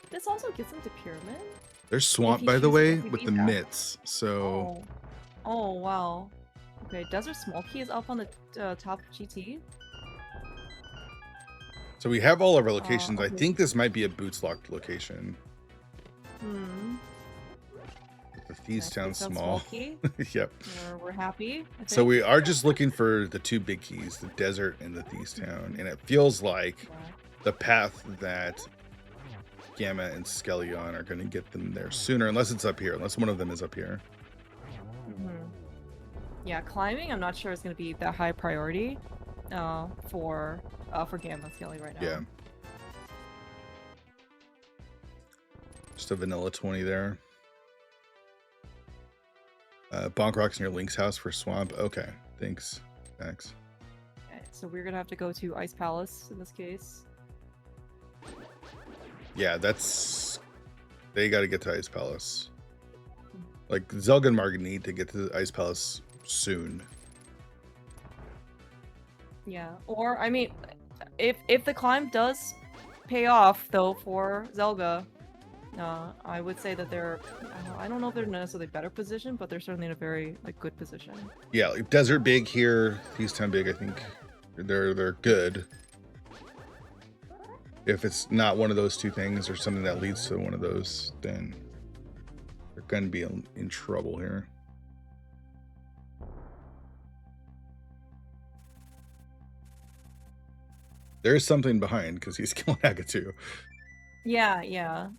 This also gets into Pyramid. There's Swamp, he by the chooses way, to with beat the that. mitts. So Oh wow. Okay, Desert Small Key is up on the top of GT. so we have all of our locations. I okay. think this might be a boots locked location. Hmm. The Thieves Nice, Town Boots on small. Key. Yep. We're happy. I So think. we are just looking for the 2 big keys, the desert and the Thieves Town. And it feels like Yeah. the path that Gamma and Skelly on are going to get them there sooner, unless it's up here, unless one of them is up here. Mhm. Yeah, climbing. I'm not sure it's going to be that high priority for Gamma and Skelly right now. Yeah. Just a vanilla 20 there. Bonk Rocks near Link's house for Swamp. Okay, thanks. Max. Okay, so we're gonna have to go to Ice Palace in this case. Yeah, that's... They got to get to Ice Palace. Like, Zelga and Margit need to get to the Ice Palace soon. Yeah, or I mean, if the climb does pay off though for Zelga, I would say that they're I don't know if they're necessarily better positioned, but they're certainly in a very like good position. Yeah, like Desert big here, Thieves Town big, I think they're good. If it's not one of those 2 things or something that leads to one of those, then they're going to be in trouble here. There is something behind because he's killing Agatu. Yeah.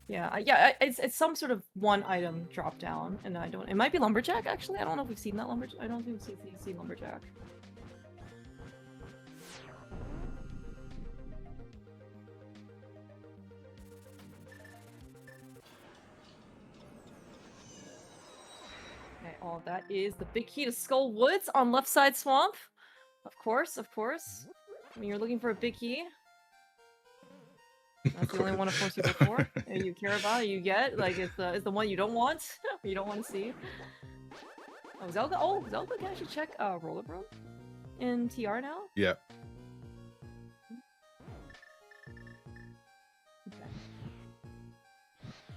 It's some sort of one item drop down, and I don't. It might be lumberjack actually. I don't know if we've seen that lumberjack. I don't think we've seen lumberjack. Okay, oh, that is the big key to Skull Woods on left side swamp. Of course. I mean, you're looking for a big key. That's the only one, of course, you look for, and you care about, you get. Like, it's the one you don't want, you don't want to see. Oh, Zelda. Oh, Zelda can actually check Roller Bro in TR now. Yeah. Okay.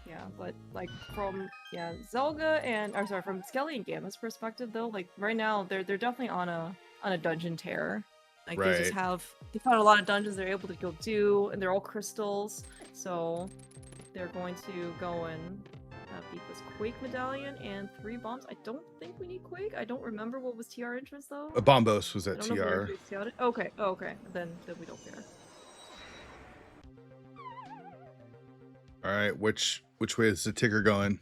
Yeah, but like from Zelda and from Skelly and Gamma's perspective though, like right now they're definitely on a dungeon tear. Like they just they found a lot of dungeons they're able to go do, and they're all crystals, so they're going to go and beat this Quake medallion and 3 bombs. I don't think we need Quake. I don't remember what was TR entrance though. A Bombos was I at don't know where TR. we scouted. Okay, okay. Then we don't care. All right, which way is the ticker going?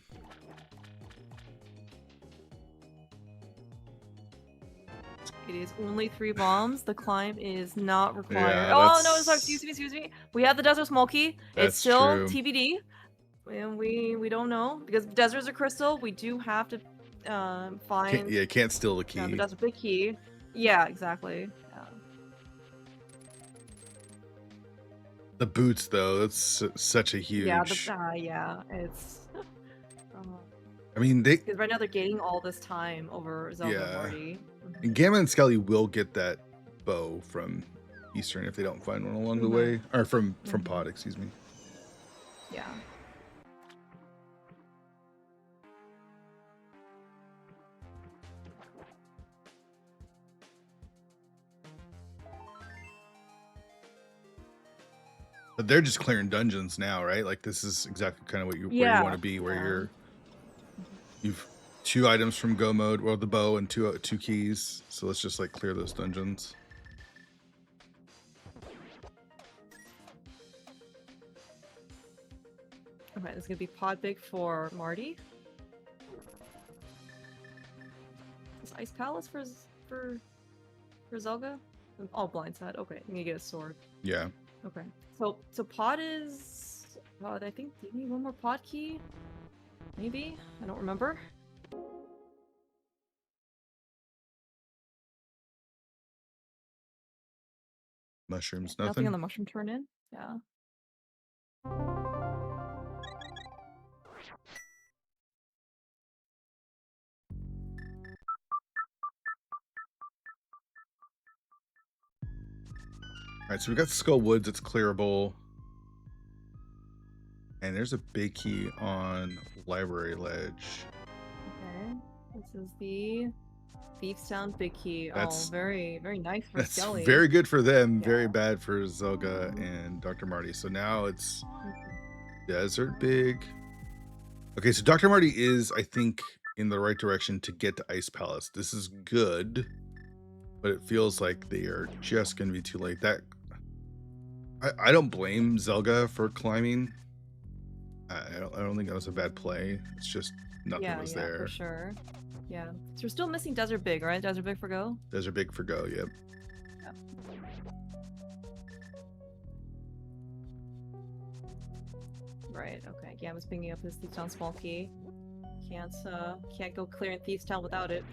It is only 3 bombs. The climb is not required. Yeah, oh no, that's- sorry, excuse me. We have the desert small key. That's It's still true. TBD. And we don't know because desert's a crystal. We do have to find Can't steal the key. the desert big key. Yeah, exactly. Yeah. The boots though, that's such a huge. Yeah, it's. I mean, they Because right now they're gaining all this time over Zelda and Yeah. Marty. and Gamma and Skelly will get that bow from Eastern if they don't find one along the way, or from Pod, excuse me. Yeah. But they're just clearing dungeons now, right? Like this is exactly kind of where you want to be, where you've 2 items from Go mode, well, the bow and two keys. So let's just like clear those dungeons. Okay, this is gonna be Pod Big for Marty. Is Ice Palace for Zelda? Oh, blindside. Okay, I'm gonna get a sword. Yeah. Okay, so Pod is. I think do you need one more Pod key? Maybe I don't remember. Mushrooms, Nothing nothing. on the mushroom turn in. Yeah. All right, so we got Skull Woods. It's clearable. And there's a big key on Library Ledge. Okay. This is the Thiefstown big key. That's- Oh, very nice for That's Skelly. very good for them, very Yeah. bad for Zelga and Dr. Marty. So now it's Desert Big. Okay, so Dr. Marty is, I think, in the right direction to get to Ice Palace. This is good, but it feels like they are just going to be too late. I don't blame Zelga for climbing. I don't think that was a bad play. It's just nothing was there. For sure. Yeah. So we're still missing Desert Big, right? Desert Big for Go? Desert Big for Go, yep. Right, okay. Gamma's picking up his Thiefstown small key. Can't go clearing Thiefstown without it.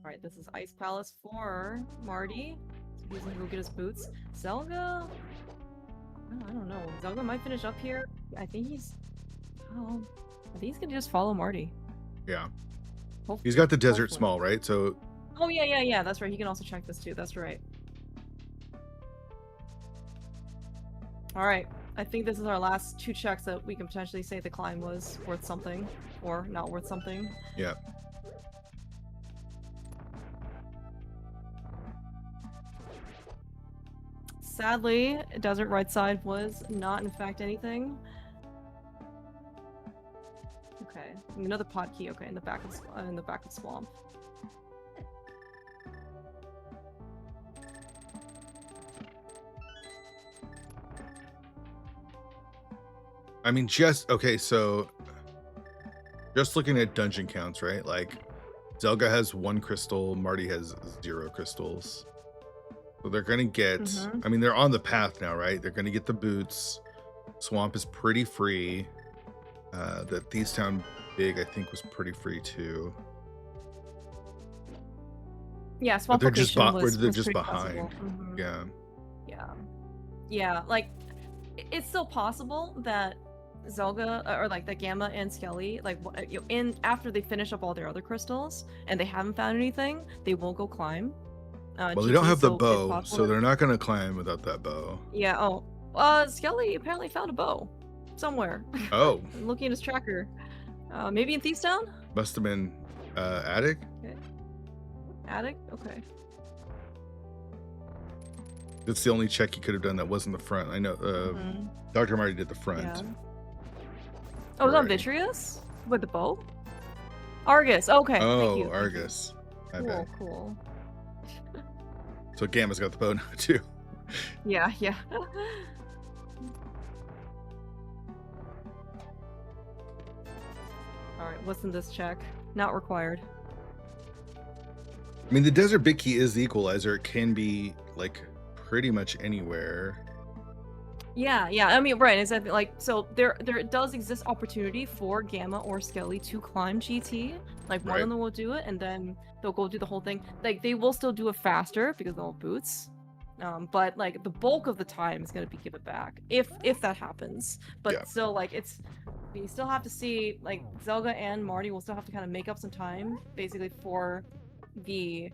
Alright, this is Ice Palace for Marty. So he's gonna go get his boots. Zelga? I don't know. Zelga might finish up here. I think he's gonna just follow Marty. Yeah. Hopefully. He's got the Desert Hopefully. Small, right? So Oh yeah, that's right. He can also check this too. That's right. Alright. I think this is our last 2 checks that we can potentially say the climb was worth something. Or not worth something. yeah. Sadly, Desert right side was not in fact anything. Okay. Another pod key, okay, in the back of Swamp. I mean, okay, so just looking at dungeon counts, right? Like, Zelga has 1 crystal, Marty has 0 crystals. So they're gonna get, I mean, they're on the path now, right? They're gonna get the boots. Swamp is pretty free. The Thiefstown Big, I think, was pretty free too. Yeah, Swamp But they're just location was they're just pretty behind. accessible. Mhm. Yeah. Yeah, like it's still possible that Zelga or like the Gamma and Skelly, like after they finish up all their other crystals and they haven't found anything, they will go climb. Well, they don't have the bow, so they're not gonna climb without that bow. Yeah. Oh, Skelly apparently found a bow somewhere. Oh, I'm looking at his tracker. Maybe in Thiefstown? must have been attic. Attic? Okay. That's the only check he could have done that wasn't the front. I know Dr. Marty did the front. Yeah. Oh, it was on Right. Vitreous? With the bow? Argus, okay. Oh, thank you. Argus. My Cool, bad. cool. So Gamma's got the bow now too. Yeah, yeah. Alright, what's in this check? Not required. I mean, the Desert Big Key is the equalizer. It can be like pretty much anywhere. Yeah, yeah. I mean, right. Exactly. Like, so there does exist opportunity for Gamma or Skelly to climb GT. Like, one Right. of them will do it, and then they'll go do the whole thing. Like, they will still do it faster because they'll have boots. But like the bulk of the time is gonna be give it back if that happens. But Yeah. still, like, we still have to see, like, Zelda and Marty will still have to kind of make up some time, basically, for the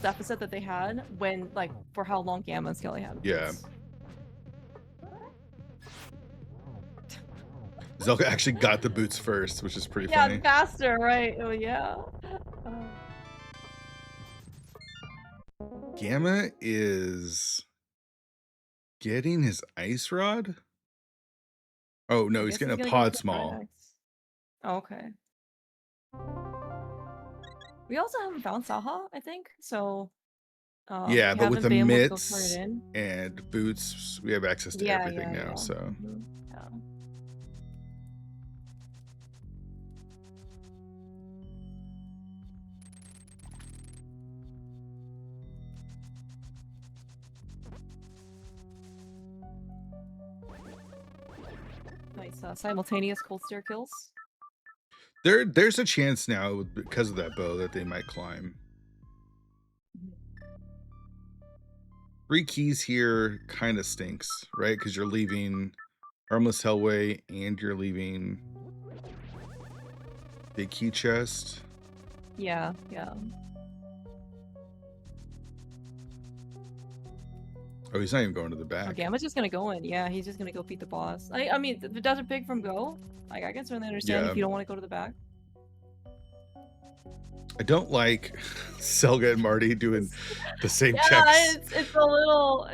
deficit that they had when, like, for how long Gamma and Skelly had. Yeah. boots. Zelda actually got the boots first, which is pretty Yeah, funny. faster, right? Oh, yeah. Gamma is getting his ice rod. Oh no, I he's guess getting a gonna go pod with the small. Phoenix. Oh, okay. We also haven't found Saha, I think. So. Yeah, we but with haven't the been able to go turn mitts it in. and boots, we have access to Yeah, everything yeah, now. yeah. So Mhm. Yeah. Nice simultaneous cold stare kills. there's a chance now because of that bow that they might climb. 3 keys here kind of stinks, right? Because you're leaving Harmless Hellway and you're leaving Big Key Chest. Yeah, yeah. Oh, he's not even going to the back. Oh, Gamma's just gonna go in. Yeah, he's just gonna go beat the boss. I mean, if it doesn't pick from go, like, I can certainly understand Yeah. if you don't want to go to the back. I don't like Selga and Marty doing the same Yeah, checks. it's a little.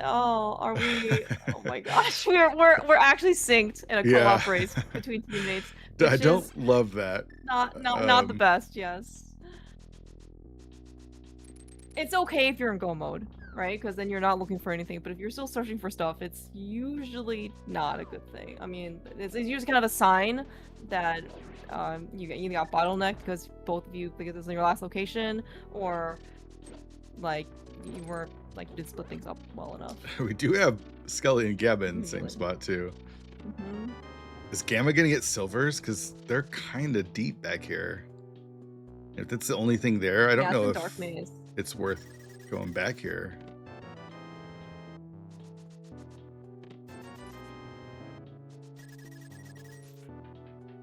Are we? Oh my gosh, we're actually synced in a Yeah. co-op race between teammates. I which don't is love that. not the Um, best. Yes. It's okay if you're in go mode, right? Because then you're not looking for anything. But if you're still searching for stuff, it's usually not a good thing. I mean, it's usually kind of a sign that you got bottlenecked because both of you, because it's in your last location, or like you were like you didn't split things up well enough. We do have Skelly and Gamma in the same Usually. spot too. Mm-hmm. Is Gamma gonna get silvers? Because they're kind of deep back here. If that's the only thing there, I don't know if Dark Maze. it's worth going back here.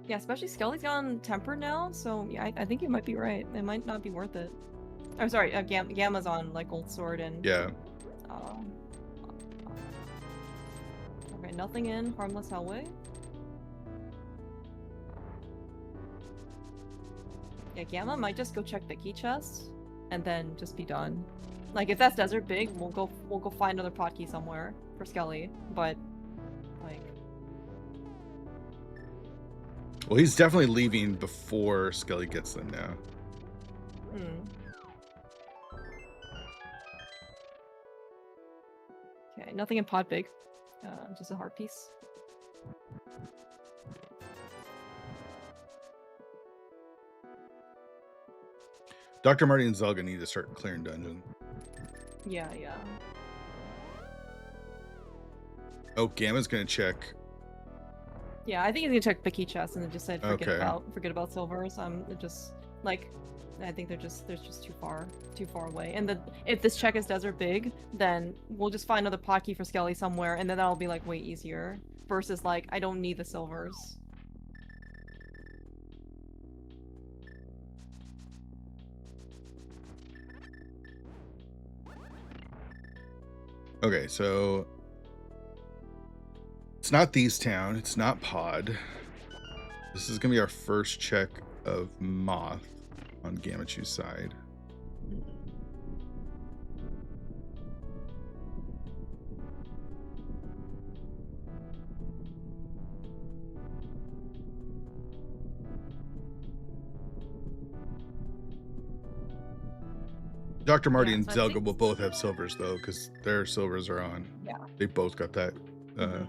Yeah, especially Skelly's gone tempered now, so yeah, I think you might be right. It might not be worth it. I'm sorry, Gamma's on like Gold Sword and Yeah. Okay, nothing in Harmless Hellway. Yeah, Gamma might just go check the key chest and then just be done. Like, if that's Desert Big, we'll go find another pot key somewhere for Skelly. But like, Well, he's definitely leaving before Skelly gets them now. Okay, nothing in pot big. Just a heart piece. Dr. Marty and Zelga need to start clearing dungeon. Yeah, yeah. Oh, Gamma's gonna check. Yeah, I think he's gonna check the key chest and then just said forget Okay. about silvers. Just like, I think they're just too far away. And if this check is Desert Big, then we'll just find another pot key for Skelly somewhere, and then that'll be like way easier. Versus like, I don't need the silvers. Okay, so it's not Thieves Town. It's not Pod. This is gonna be our first check of Moth on Gamachu's side. Dr. Marty Yeah, and so I Zelda think- will both have silvers though, because their silvers are on. Yeah. They both got that. Mhm.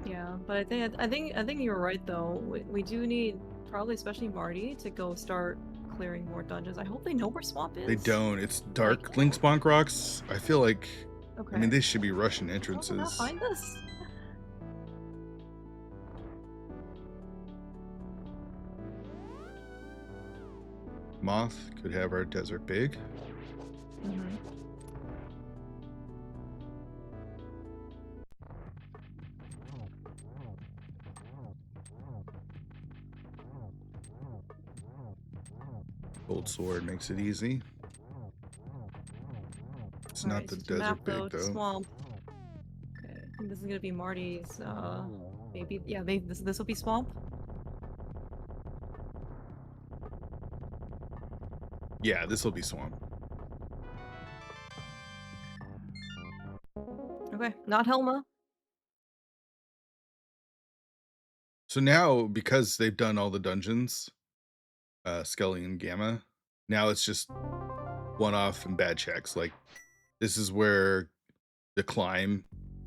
Yeah, but I think you're right though. We do need probably, especially Marty, to go start clearing more dungeons. I hope they know where swamp is. They don't. It's dark link spawn rocks. I feel like. Okay. I mean, they should be Russian How did I not entrances. find this? Moth could have our desert big. Mm-hmm. Gold sword makes it easy. It's not Alright, the so to map desert big though. Swamp. Okay, I think this is gonna be Marty's. Maybe yeah. This will be swamp. Yeah, this will be swamp. Okay, not Helma. So now, because they've done all the dungeons, Skelly and Gamma, now it's just one-off and bad checks. Like, this is where the climb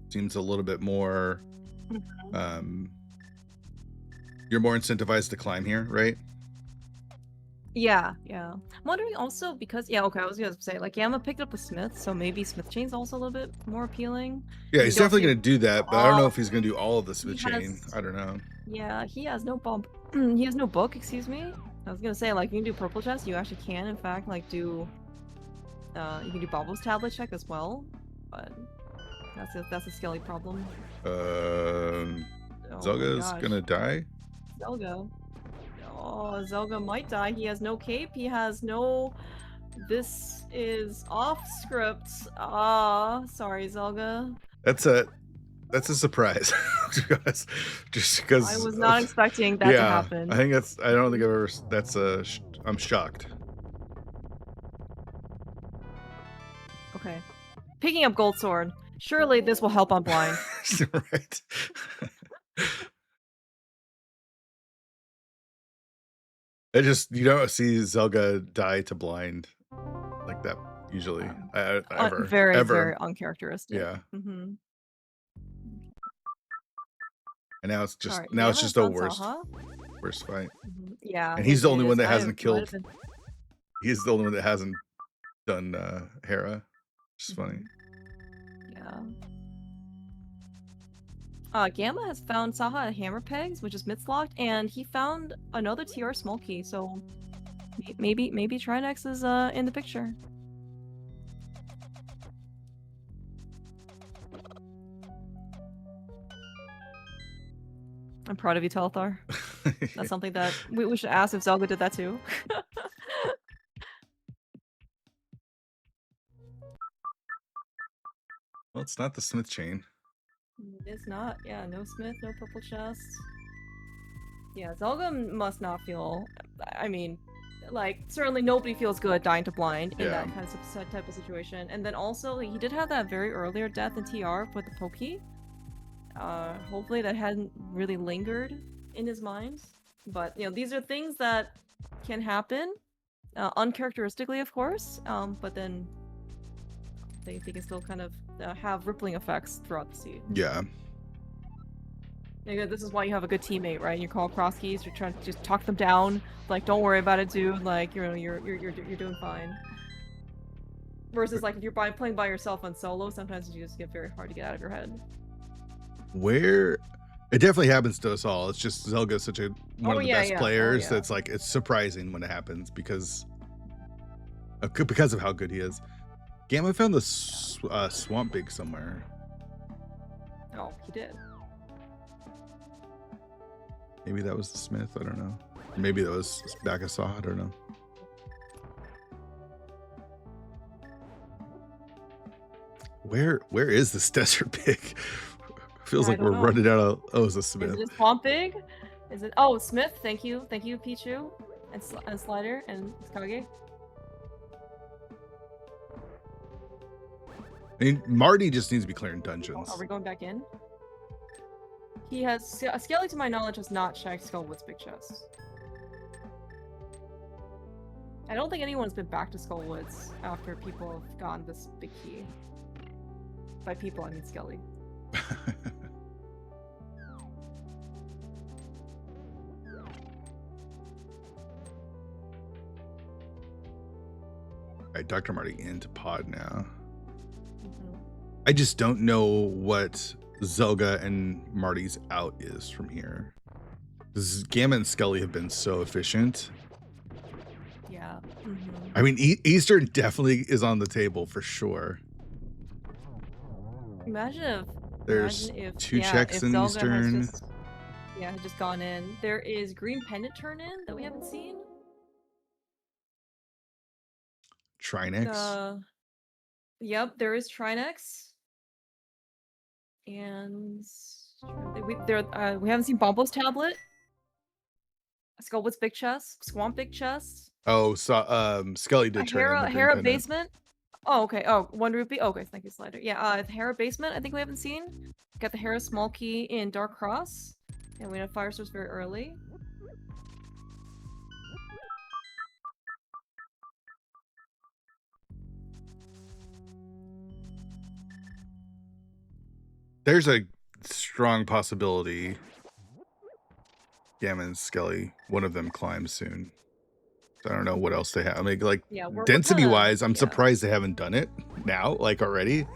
seems a little bit more, you're more incentivized to climb here, right? Yeah. I'm wondering also because okay, I was gonna say like Gamma picked up the Smith, so maybe Smith Chain's also a little bit more appealing. Yeah, he's definitely see- going to do that, but I don't know if he's going to do all of the Smith He chain. has- I don't know. Yeah, he has no bump. He has no book. Excuse me. I was gonna say like you can do purple chest. You actually can in fact like do. You can do Bobo's tablet check as well, but that's a Skelly problem. Oh my Zelga's gosh. going to die? Zelga. Oh, Zelga might die. He has no cape. He has no. This is off script. Sorry, Zelga. That's a surprise. To be honest. Just because I was not expecting that to happen. I think I don't think I've ever. I'm shocked. Okay. Picking up Gold Sword. Surely this will help on blind. Right. You don't see Zelga die to blind like that usually. Ever. Very, ever. very uncharacteristic. Yeah. Mm-hmm. And now it's just Alright, it's Gamma just the found worst Saha. fight. Yeah. And he's the it only one is. that I hasn't might killed. have been- He's the only one that hasn't done Hera. Which is funny. Yeah. Gamma has found Saha at Hammer Pegs, which is Mythlocked, and he found another TR small key, so maybe Trinex is in the picture. I'm proud of you, Telthar. That's something that we should ask if Zelda did that too. Well, it's not the Smith chain. It's not. Yeah, no Smith, no purple chest. Yeah, Zelda must not feel. I mean, like certainly nobody feels good dying to blind in that kind of type of situation. And then also he did have that very earlier death in TR with the pokey. Hopefully that hadn't really lingered in his mind. But these are things that can happen, uncharacteristically, of course. But then they can still kind of have rippling effects throughout the scene. Yeah. This is why you have a good teammate, right? You call Crosskeys, you're trying to just talk them down. Like, don't worry about it, dude. Like, you're doing fine. Versus, like, if you're playing by yourself on solo, sometimes you just get very hard to get out of your head. It definitely happens to us all. It's just Zelga's such one of the best players. Yeah. That's like it's surprising when it happens because of how good he is. Gamma found the swamp big somewhere. Oh, he did. Maybe that was the Smith. I don't know. Maybe that was back of Saw. I don't know. Where is this desert pig? Feels like we're running out of. Oh, it's a Smith. Is it a swamp big? Is it? Oh, Smith. Thank you, Pichu, and Slider and Kage. I mean, Marty just needs to be clearing dungeons. Are we going back in? He has Skelly, to my knowledge, has not checked Skullwood's big chest. I don't think anyone's been back to Skullwoods after people have gotten this big key. By people, I mean Skelly. All right, Dr. Marty into pod now. Mm-hmm. I just don't know what Zelda and Marty's out is from here. Because Gamma and Skelly have been so efficient. Yeah. Mm-hmm. I mean, Eastern definitely is on the table for sure. Imagine There's if two checks in Zelda Eastern. has just gone in. There is Green Pendant turn in that we haven't seen. Trinex. Yep, there is Trinex. And we haven't seen Bombo's tablet. Skullwood's big chest. Swamp big chest. Oh, so Skelly did turn in the Hera Green Pendant. basement. Oh, okay. Oh, 1 rupee. Okay, thank you, Slider. Yeah, the Hera basement, I think we haven't seen. Got the Hera small key in Dark Cross. And we have Fire Source very early. There's a strong possibility Gamma and Skelly, one of them climbs soon. So I don't know what else they have. I mean, like, Yeah, density-wise, I'm surprised they haven't done it now, like, already.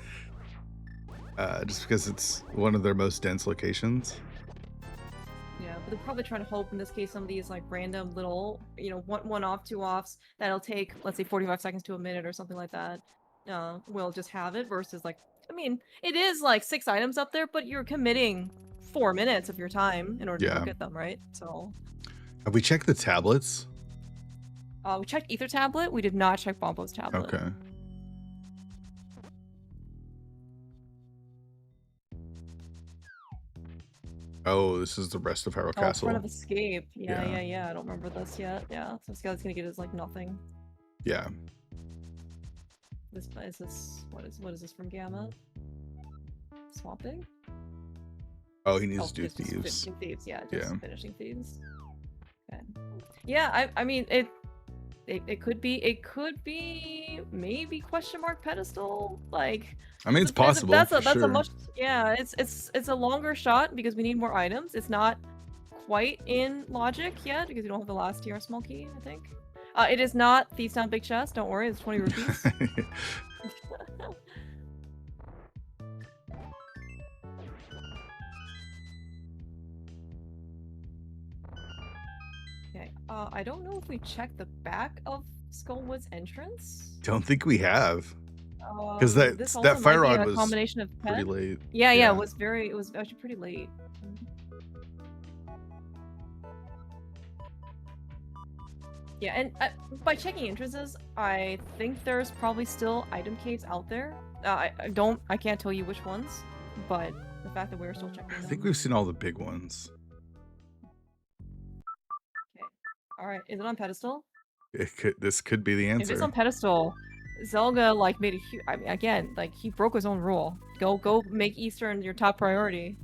Just because it's one of their most dense locations. Yeah, but they're probably trying to hope in this case some of these like random little, one off, 2 offs that'll take, let's say, 45 seconds to a minute or something like that. We'll just have it versus like, I mean, it is like 6 items up there, but you're committing 4 minutes of your time in order to look at them, right? So. Have we checked the tablets? We checked Ether tablet. We did not check Bombo's tablet. Okay. Oh, this is the rest of Hyrule Castle. Front of Escape. Yeah. I don't remember this yet. Yeah, so Skelly's gonna get his like nothing. Yeah. This is this. What is this from Gamma? Swamping. Oh, he needs to do thieves. Finishing thieves. Yeah, just finishing thieves. Okay. Yeah, I mean it could be maybe question mark pedestal, like. I mean, it's possible. That's a much, it's a longer shot because we need more items. It's not quite in logic yet because we don't have the last tier small key, I think. It is not Thieves Town Big Chest, don't worry, it's 20 rupees. Okay, I don't know if we checked the back of Skullwood's entrance. Don't think we have. Because that fire rod was combination of pretty late. Yeah, it was actually pretty late. Yeah, and by checking entrances, I think there's probably still item caves out there. I can't tell you which ones, but the fact that we're still checking them. I think we've seen all the big ones. Okay. All right, is it on pedestal? This could be the answer. If it's on pedestal, Zelda like made a huge. I mean, again, like he broke his own rule. Go make Eastern your top priority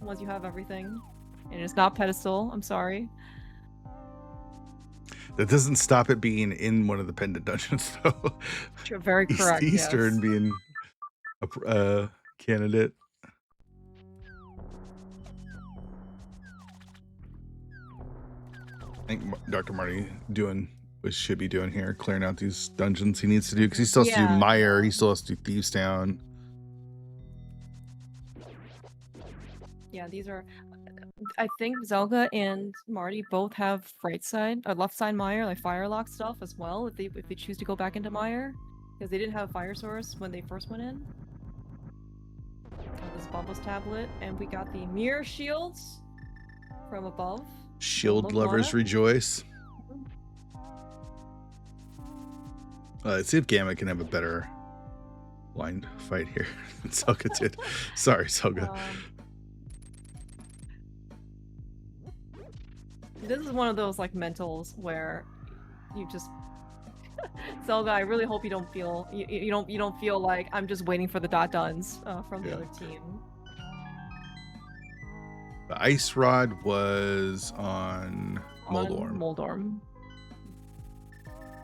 once you have everything, and it's not pedestal. I'm sorry. That doesn't stop it being in one of the pendant dungeons, though. You're very correct. Eastern being a candidate. I think Dr. Marty doing what should be doing here, clearing out these dungeons he needs to do, because he still has to do Mire, he still has to do Thieves Town. Yeah, these are. I think Zelda and Marty both have right side or left side Mire, like Firelock stuff as well. If they choose to go back into Mire, because they didn't have a fire source when they first went in. This Bubbles tablet, and we got the mirror shields from above. Shield lovers rejoice. Let's see if Gamma can have a better blind fight here than Selga did. Sorry, Selga. This is one of those like mentals where you just Zelda, I really hope you don't feel you don't feel like I'm just waiting for the dot duns from the other team. The ice rod was on Moldorm. Moldorm.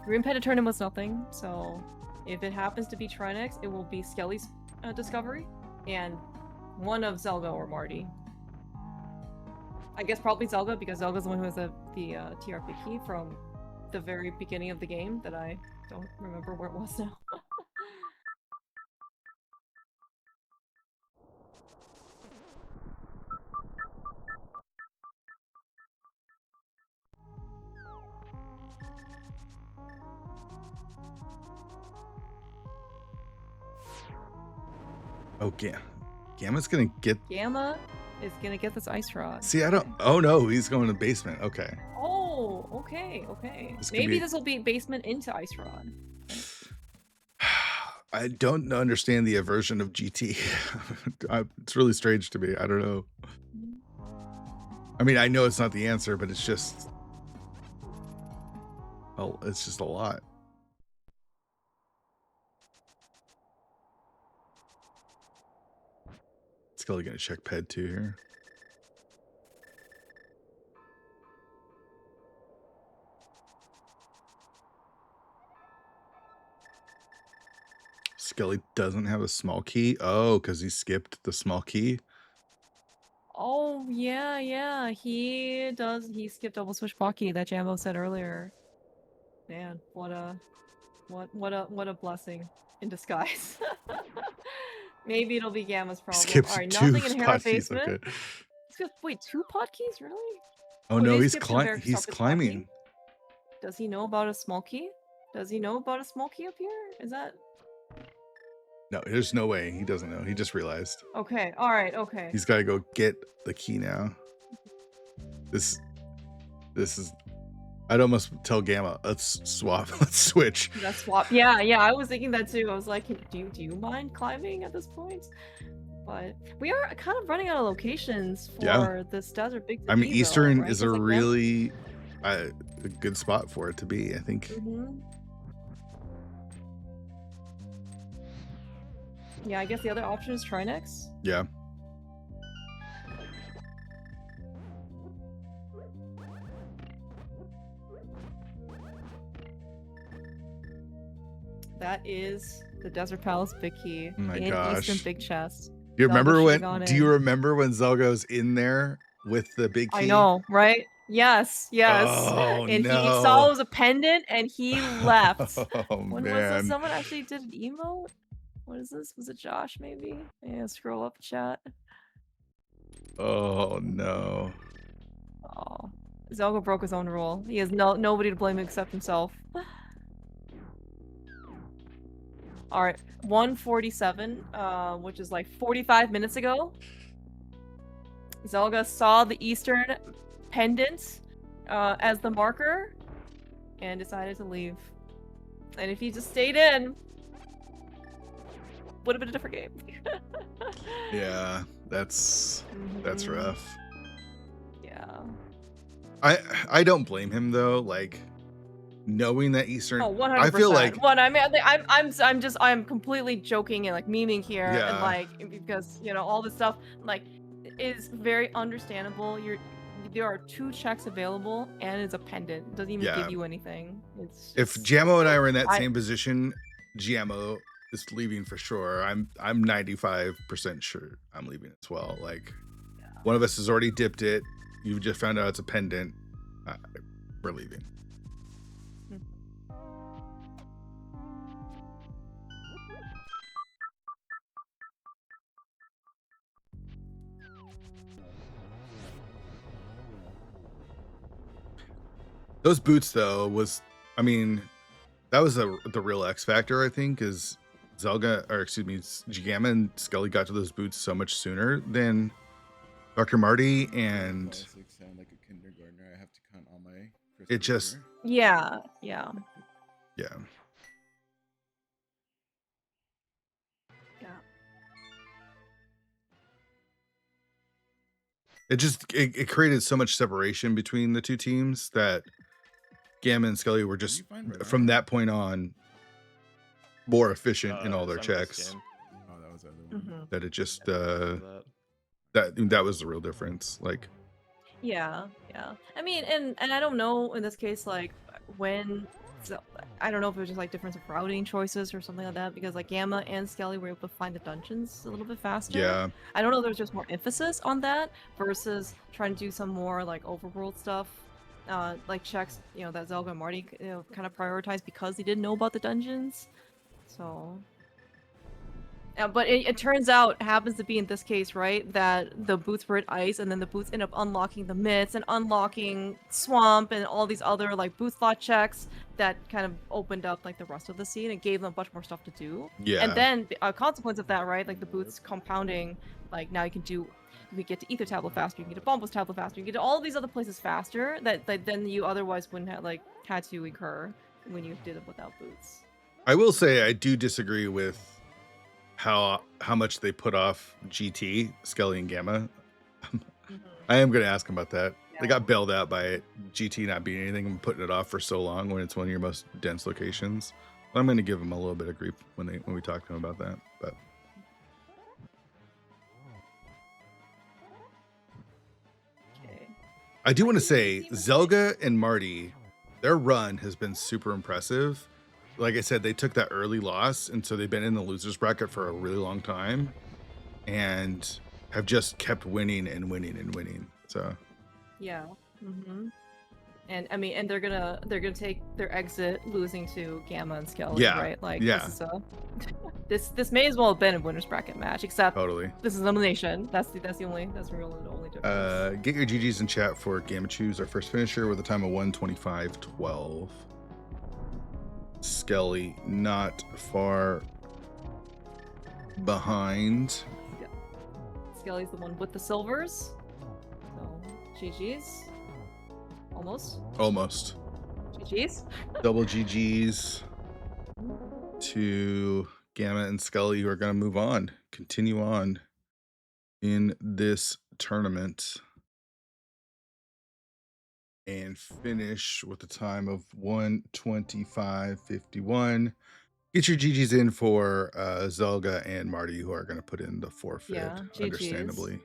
Green Panda Tournament was nothing, so if it happens to be Trinex, it will be Skelly's discovery, and one of Zelda or Marty. I guess probably Zelda, because Zelda's the one who has the TRP key from the very beginning of the game that I don't remember where it was now. Oh, Gamma's gonna get. Gamma is gonna get this ice rod. See, I don't. Oh no, he's going to the basement. Okay. Oh, okay, okay. This could Maybe be- this will be basement into ice rod. I don't understand the aversion of GT. It's really strange to me. I don't know. I mean, I know it's not the answer, but it's just. Oh, it's just a lot. Scully gonna check ped 2 here. Skelly doesn't have a small key. Oh, because he skipped the small key. Oh yeah, yeah. He does. He skipped double switch hockey that Jambo said earlier. Man, what a blessing in disguise. Maybe it'll be Gamma's problem. Skips All right, 2 nothing in Hera hotkeys. basement. Okay. Wait, 2 podkeys? Really? Oh Oh, no, they he's skipped him there to he's stop his climbing. hotkey? Does he know about a small key? Does he know about a small key up here? Is that No, there's no way he doesn't know. He just realized. okay? All right, okay. He's got to go get the key now. This is. I'd almost tell Gamma, let's swap, let's switch. Let's swap. Yeah, yeah. I was thinking that too. I was like, do you mind climbing at this point? But we are kind of running out of locations for this desert big. I mean, though, Eastern right? is 'Cause, a like, really a good spot for it to be, I think. Yeah, I guess the other option is Trinex. Yeah. That is the Desert Palace big key Oh my in gosh. Eastern big chest. Do you Zelda remember should've when? gone Do you in. remember when Zelgo's in there with the big key? I know, right? Yes, yes. Oh And no! he saw it was a pendant and he left. Oh When was man! this? Someone actually did an emote? What is this? Was it Josh maybe? Yeah, scroll up chat. Oh no! Oh. Zelgo broke his own rule. He has nobody to blame except himself. Alright, 1:47, which is like 45 minutes ago. Zelga saw the Eastern pendant as the marker and decided to leave. And if he just stayed in, would have been a different game. Yeah, that's Mhm. rough. Yeah. I don't blame him though. Like knowing that Eastern, Oh, 100%. I feel like Well, I mean, I'm completely joking and like memeing here, Yeah. and like because all this stuff like is very understandable. There are 2 checks available, and it's a pendant. It doesn't even Yeah. give you anything. It's if just- Jammo and I were in that I- same position, Jammo is leaving for sure. I'm 95% sure I'm leaving as well. Like one of us has already dipped it. You just found out it's a pendant. We're leaving. Those boots though I mean, that was the real X factor, I think, is Gamma and Scully got to those boots so much sooner than Dr. Marty, and Sound like a kindergartner. I have to count all my. It just- Christmas yeah. yeah. Yeah. It created so much separation between the 2 teams that Gamma and Scully were Did just you find Red from Armor? that point on more efficient in all their Some of this checks. game. Oh, that was the other one. Mhm. That it just That. that was the real difference. Like Yeah, yeah. I mean, and I don't know in this case, like when So I don't know if it was just like difference of routing choices or something like that, because like Gamma and Skelly were able to find the dungeons a little bit faster. Yeah. I don't know if there was just more emphasis on that versus trying to do some more like overworld stuff, like checks, that Zelda and Marty, kind of prioritized because they didn't know about the dungeons. So. But it turns out, happens to be in this case, right, that the boots were at ice, and then the boots end up unlocking the myths and unlocking swamp and all these other like boot slot checks that kind of opened up like the rest of the scene and gave them much more stuff to do. Yeah. And then a consequence of that, right, like the boots compounding, like now you get to Ether Tablet faster, you can get to Bombos Tablet faster, you can get to all these other places faster that then you otherwise wouldn't have like had to incur when you did it without boots. I will say I do disagree with how much they put off GT, Skelly and Gamma. I am going to ask them about that. Yeah. They got bailed out by GT not being anything and putting it off for so long when it's one of your most dense locations. But I'm going to give them a little bit of grief when we talk to them about that. But okay. I do want to say Zelda and Marty, their run has been super impressive. Like I said, they took that early loss, and so they've been in the losers bracket for a really long time and have just kept winning and winning and winning. So yeah. And I mean, and they're gonna take their exit losing to Gamma and Skelly, right? Like this may as well have been a winners bracket match, except totally this is elimination. That's really the only difference. Get your GGs in chat for Gamma Choose, our first finisher, with a time of 1:25.12. Skelly not far behind. Yeah. Skelly's the one with the silvers. So GG's. Almost. GG's. Double GG's to Gamma and Skelly, who are going to continue on in this tournament and finish with a time of 1:25.51. Get your GGs in for Zelda and Marty, who are going to put in the forfeit, understandably.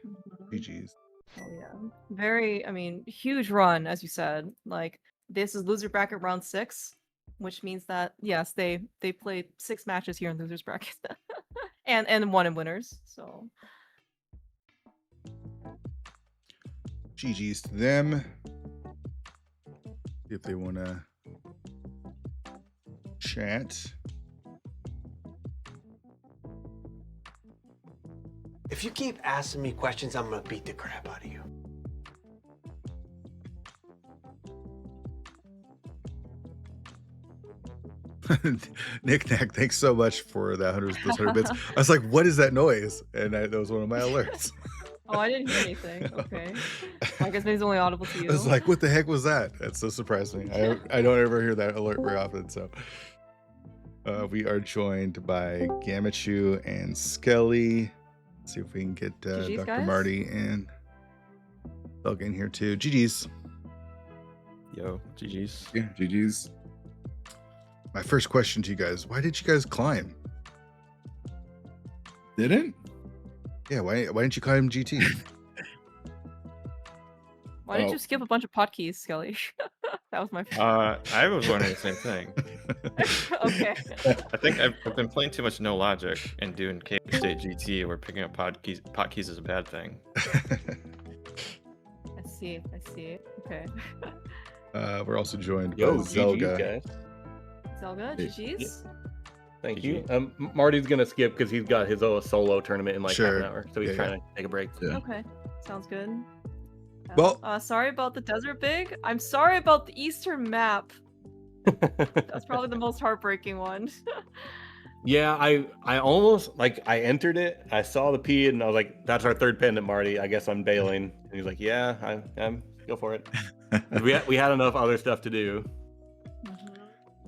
GGs. Oh yeah. Very, huge run, as you said. Like, this is loser bracket round 6, which means that, yes, they played 6 matches here in losers bracket and 1 in winners, so. GGs to them. If they want to chat. If you keep asking me questions, I'm going to beat the crap out of you. Nick Nack, thanks so much for that 100 bits. I was like, what is that noise? And that was one of my alerts. Oh, I didn't hear anything. Okay. I guess maybe it's only audible to you. I was like, what the heck was that? That so surprised me. I don't ever hear that alert very often. So we are joined by Gamachu and Skelly. Let's see if we can get Dr. Guys? Marty and Zelda in here too. GG's. Yo, GG's. Yeah, GG's. My first question to you guys, why did you guys climb? Didn't? Yeah, why didn't you climb GT? Why did you skip a bunch of potkeys, Skelly? That was my first. I was wondering the same thing. Okay. I think I've been playing too much No Logic and doing K State GT, where picking up potkeys is a bad thing. I see. Okay. We're also joined Yo, by Zelda. GG's, guys. Zelda, GG's. Thank you. Marty's gonna skip because he's got his solo tournament in like half an hour, so he's trying to take a break. Yeah. Okay, sounds good. Well, sorry about the desert big. I'm sorry about the Eastern map. That's probably the most heartbreaking one. Yeah, I almost I entered it. I saw the P and I was like, "That's our third pendant, Marty. I guess I'm bailing." And he's like, "Yeah, I'm go for it." we had enough other stuff to do.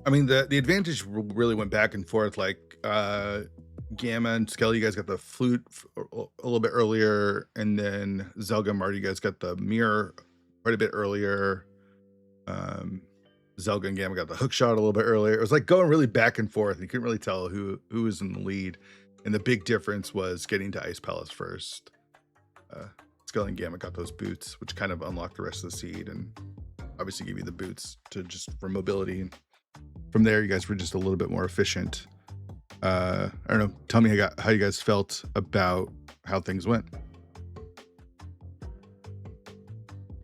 I mean, the advantage really went back and forth. Like Gamma and Skelly, you guys got the flute a little bit earlier, and then Zelda and Marty, you guys got the mirror quite a bit earlier. Zelda and Gamma got the hook shot a little bit earlier. It was like going really back and forth. You couldn't really tell who was in the lead, and the big difference was getting to Ice Palace first. Skelly and Gamma got those boots, which kind of unlocked the rest of the seed, and obviously gave you the boots to just for mobility and from there, you guys were just a little bit more efficient. I don't know. Tell me how you guys felt about how things went.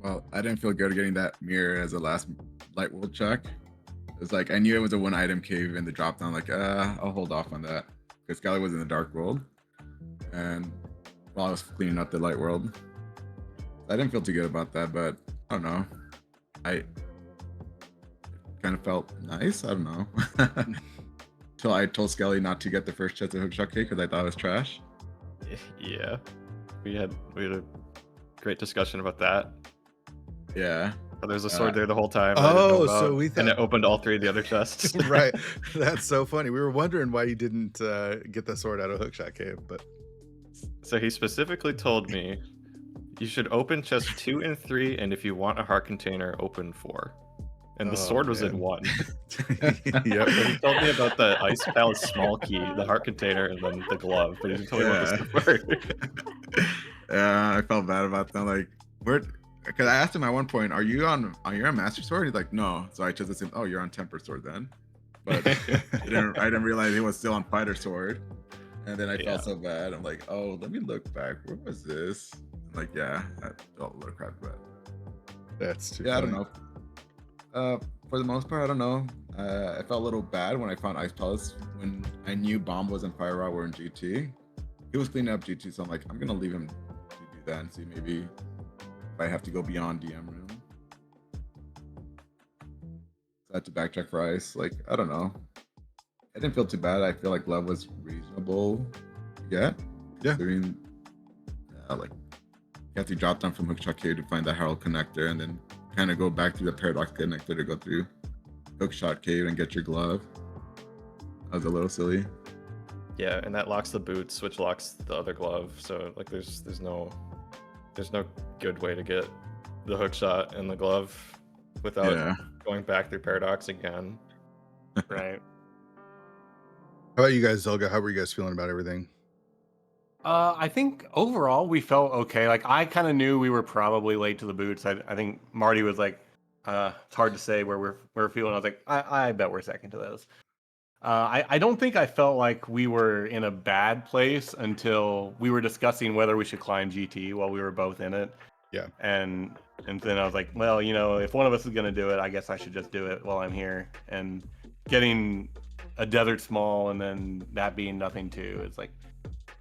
Well, I didn't feel good getting that mirror as a last light world check. It's like I knew it was a one item cave in the drop down. Like, I'll hold off on that because Skelly was in the dark world, and while I was cleaning up the light world, I didn't feel too good about that. But I don't know. I kind of felt nice. I don't know. Until I told Skelly not to get the first chest of hookshot cake because I thought it was trash. Yeah, we had a great discussion about that. Yeah. There's a sword there the whole time. Oh, so we thought... And it opened all 3 of the other chests. Right. That's so funny. We were wondering why you didn't get the sword out of Hookshot Cave, but... So he specifically told me, you should open chests 2 and 3, and if you want a heart container, open 4. And the sword was in 1. Yep. So he told me about the Ice Palace small key, the heart container, and then the glove. But he didn't tell me what this were. Yeah, I felt bad about that. Like, where... Because I asked him at one point, are you on Master Sword? He's like, no. So I just assumed, oh, you're on Temper Sword then. But I didn't realize he was still on Fighter Sword. And then I felt so bad. I'm like, oh, let me look back. Where was this? I'm like, yeah, I felt a little crap, but that's too funny. I don't know. For the most part, I don't know. I felt a little bad when I found Ice Palace when I knew Bomb was and Fire Rod were in GT. He was cleaning up GT, so I'm like, I'm gonna leave him to do that and see maybe I have to go beyond DM room. So I had to backtrack for ice. Like, I don't know. I didn't feel too bad. I feel like love was reasonable. Yeah. Doing, like, you have to drop down from Hookshot Cave to find the Herald connector and then kind of go back through the Paradox connector to go through Hookshot Cave and get your glove. That was a little silly. Yeah, and that locks the boots, which locks the other glove. So, like, there's no good way to get the hook shot and the glove without going back through Paradox again. Right. How about you guys, Zelda? How were you guys feeling about everything? I think overall we felt okay. Like, I kind of knew we were probably late to the boots. I think Marty was like, it's hard to say where we're feeling. I was like, I bet we're second to those. I don't think I felt like we were in a bad place until we were discussing whether we should climb GT while we were both in it. Yeah. And then I was like, well, you know, if one of us is going to do it, I guess I should just do it while I'm here. And getting a desert small and then that being nothing too, it's like,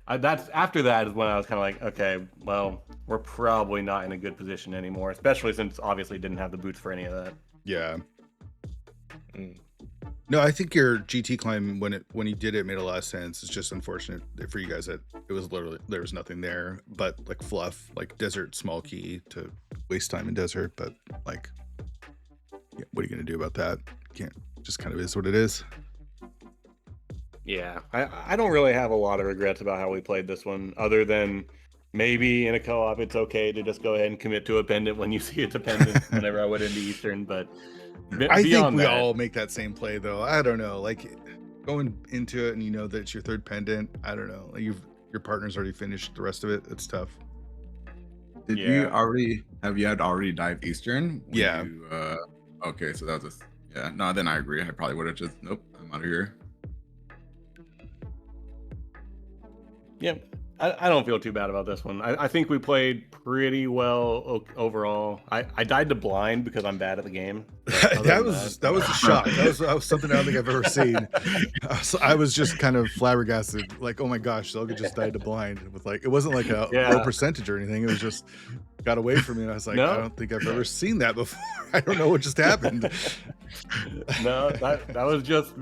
after that is when I was kind of like, okay, well, we're probably not in a good position anymore, especially since obviously didn't have the boots for any of that. Yeah. No, I think your GT climb when you did it made a lot of sense. It's just unfortunate for you guys that it was literally there was nothing there but like fluff, like desert small key to waste time in desert. But like, yeah, what are you gonna do about that? Can't, just kind of is what it is. Yeah, I don't really have a lot of regrets about how we played this one, other than maybe in a co-op it's okay to just go ahead and commit to a pendant when you see it's a pendant whenever I went into Eastern, but I think we all make that same play though. I don't know, like going into it and you know that it's your third pendant. I don't know, like your partner's already finished the rest of it. It's tough. Did you had already dived Eastern? Yeah. Okay, so that was no, then I agree. I probably would have just nope, I'm out of here. Yep. I don't feel too bad about this one. I think we played pretty well overall. I died to blind because I'm bad at the game. that was a shock. That was something I don't think I've ever seen. I was just kind of flabbergasted, like, oh my gosh, Zelda just died to blind with like, it wasn't like a low percentage or anything. It was just got away from me and I was like, I don't think I've ever seen that before. I don't know what just happened. No, that was just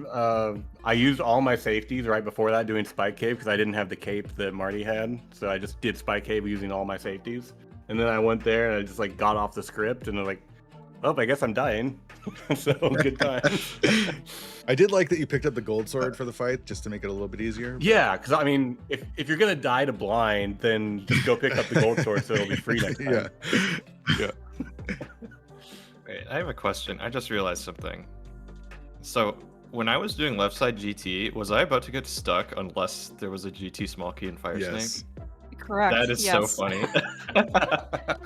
I used all my safeties right before that doing Spike Cave because I didn't have the cape that Marty had, so I just did Spike Cave using all my safeties, and then I went there and I just like got off the script and I was like, oh, I guess I'm dying. So good time. I did like that you picked up the gold sword for the fight just to make it a little bit easier. Yeah, because I mean, if you're gonna die to blind, then just go pick up the gold sword so it'll be free next time. Yeah. Wait, I have a question. I just realized something. So when I was doing left side GT, was I about to get stuck unless there was a GT small key and Fire Snake? correct. That is yes. so funny.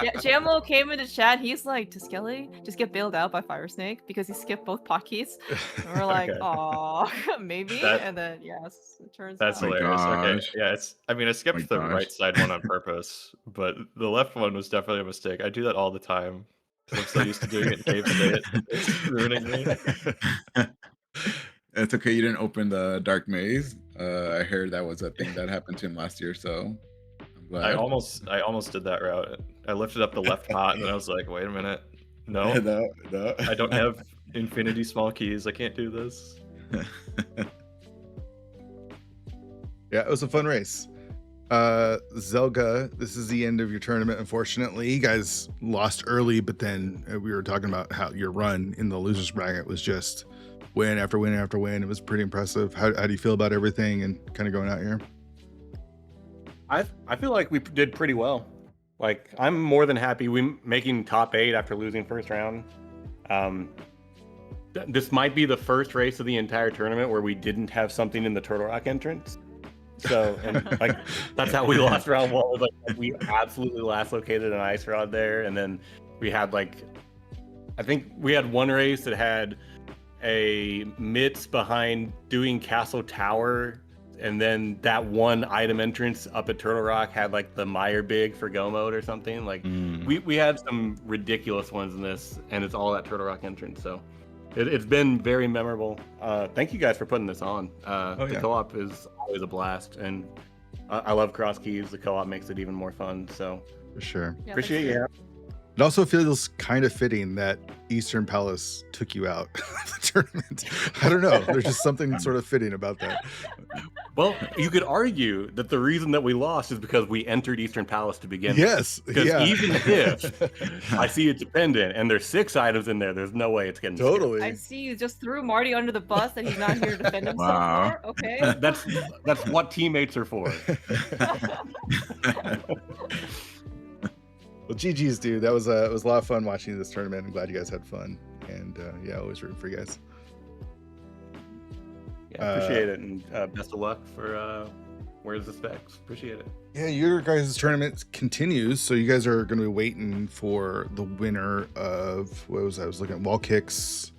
Yeah, Jamo came into chat. He's like, "Does Skelly just get bailed out by Fire Snake because he skipped both potkeys?" And we're like, Okay. "Aw, maybe." And then yes, it turns That's out. hilarious. Okay, gosh. yeah, I mean, I skipped the gosh. right side one on purpose, but the left one was definitely a mistake. I do that all the time because I'm so used to doing it in cave state. It's ruining me. It's okay. You didn't open the dark maze. I heard that was a thing that happened to him last year. So I'm glad. I almost did that route. I lifted up the left pot and then I was like, wait a minute, no, no. I don't have infinity small keys. I can't do this. Yeah, it was a fun race. Zelda, this is the end of your tournament, unfortunately. You guys lost early, but then we were talking about how your run in the losers bracket was just win after win after win. It was pretty impressive. How do you feel about everything and kind of going out here? I feel like we did pretty well. Like, I'm more than happy we making top 8 after losing first round. This might be the first race of the entire tournament where we didn't have something in the Turtle Rock entrance. So, and like, that's how we lost round 1. Like, we absolutely last located an ice rod there, and then we had like, I think we had one race that had a mitts behind doing Castle Tower, and then that one item entrance up at Turtle Rock had like the Meyer Big for Go mode or something. Like, we had some ridiculous ones in this, and it's all that Turtle Rock entrance. So it's been very memorable. Thank you guys for putting this on. The co-op is always a blast, and I love cross keys. The co-op makes it even more fun. So For sure. Yeah, appreciate you. It also feels kind of fitting that Eastern Palace took you out of the tournament. I don't know. There's just something sort of fitting about that. Well, you could argue that the reason that we lost is because we entered Eastern Palace to begin with. Yes. Because Yeah. even if I see it dependent and there's 6 items in there's no way it's getting skipped. Totally. I see you just threw Marty under the bus and he's not here to defend himself. Wow. For? Okay. That's what teammates are for. Well, GG's, dude. It was a lot of fun watching this tournament. I'm glad you guys had fun. And yeah, always rooting for you guys. Yeah, appreciate it, and best of luck for Where's the Specks. Appreciate it. Yeah, your guys' tournament continues, so you guys are going to be waiting for the winner of what was I was looking at wall kicks,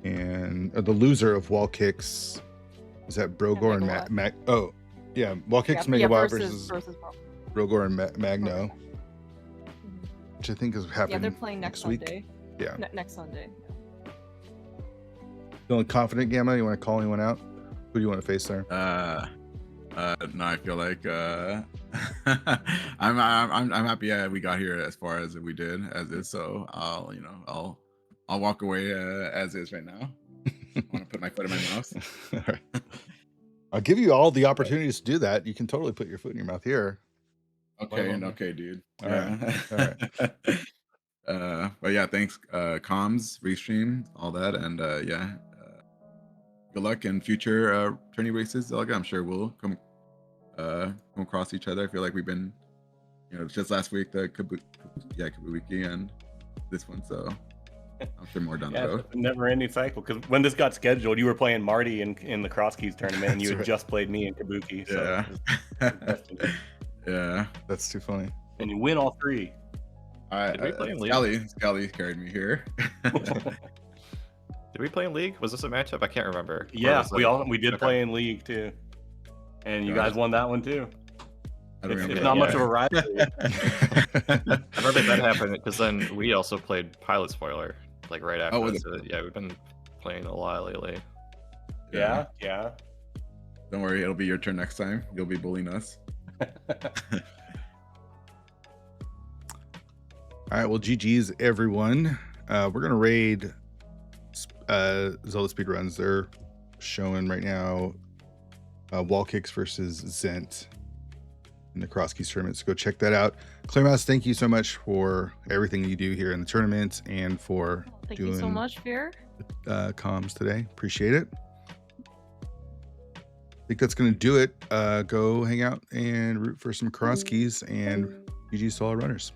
and the loser of wall kicks. Is that Brogor and Mag? Oh, yeah, wall kicks Megawatt versus Brogor and Magno, which I think is happening. Yeah, they're playing next week. Sunday. Yeah, next Sunday. Feeling confident, Gamma? You want to call anyone out? Who do you want to face there? No, I feel like I'm happy we got here as far as we did as is. So I'll walk away as is right now. I want to put my foot in my mouth. All right. I'll give you all the opportunities to do that. You can totally put your foot in your mouth here. Okay, dude. All right. But yeah, thanks, comms, restream, all that, and good luck in future tourney races, Zelda. I'm sure we'll come across each other. I feel like we've been, just last week the Kabuki and this one, so I'm sure more down the road. It's a never-ending cycle, because when this got scheduled, you were playing Marty in the Crosskeys tournament, and you had just played me in Kabuki. So Yeah, that's too funny. And you win all 3. Did we play in League? Scally carried me here. Did we play in League? Was this a matchup? I can't remember. Yeah, we did play in League too, and you guys won that one too. It's not much of a rivalry. I remember that happened because then we also played Pilot Spoiler like right after. Yeah, we've been playing a lot lately. Yeah. Don't worry, it'll be your turn next time. You'll be bullying us. All right, well, GG's everyone. We're gonna raid Zelda speedruns. They're showing right now wall kicks versus Zent in the Crosskeys tournament, so go check that out. Clearmouse, thank you so much for everything you do here in the tournament and for Thank doing you so much, Fear. comms today. Appreciate it. I think that's gonna do it. Go hang out and root for some Crosskeys, and GG's to all runners.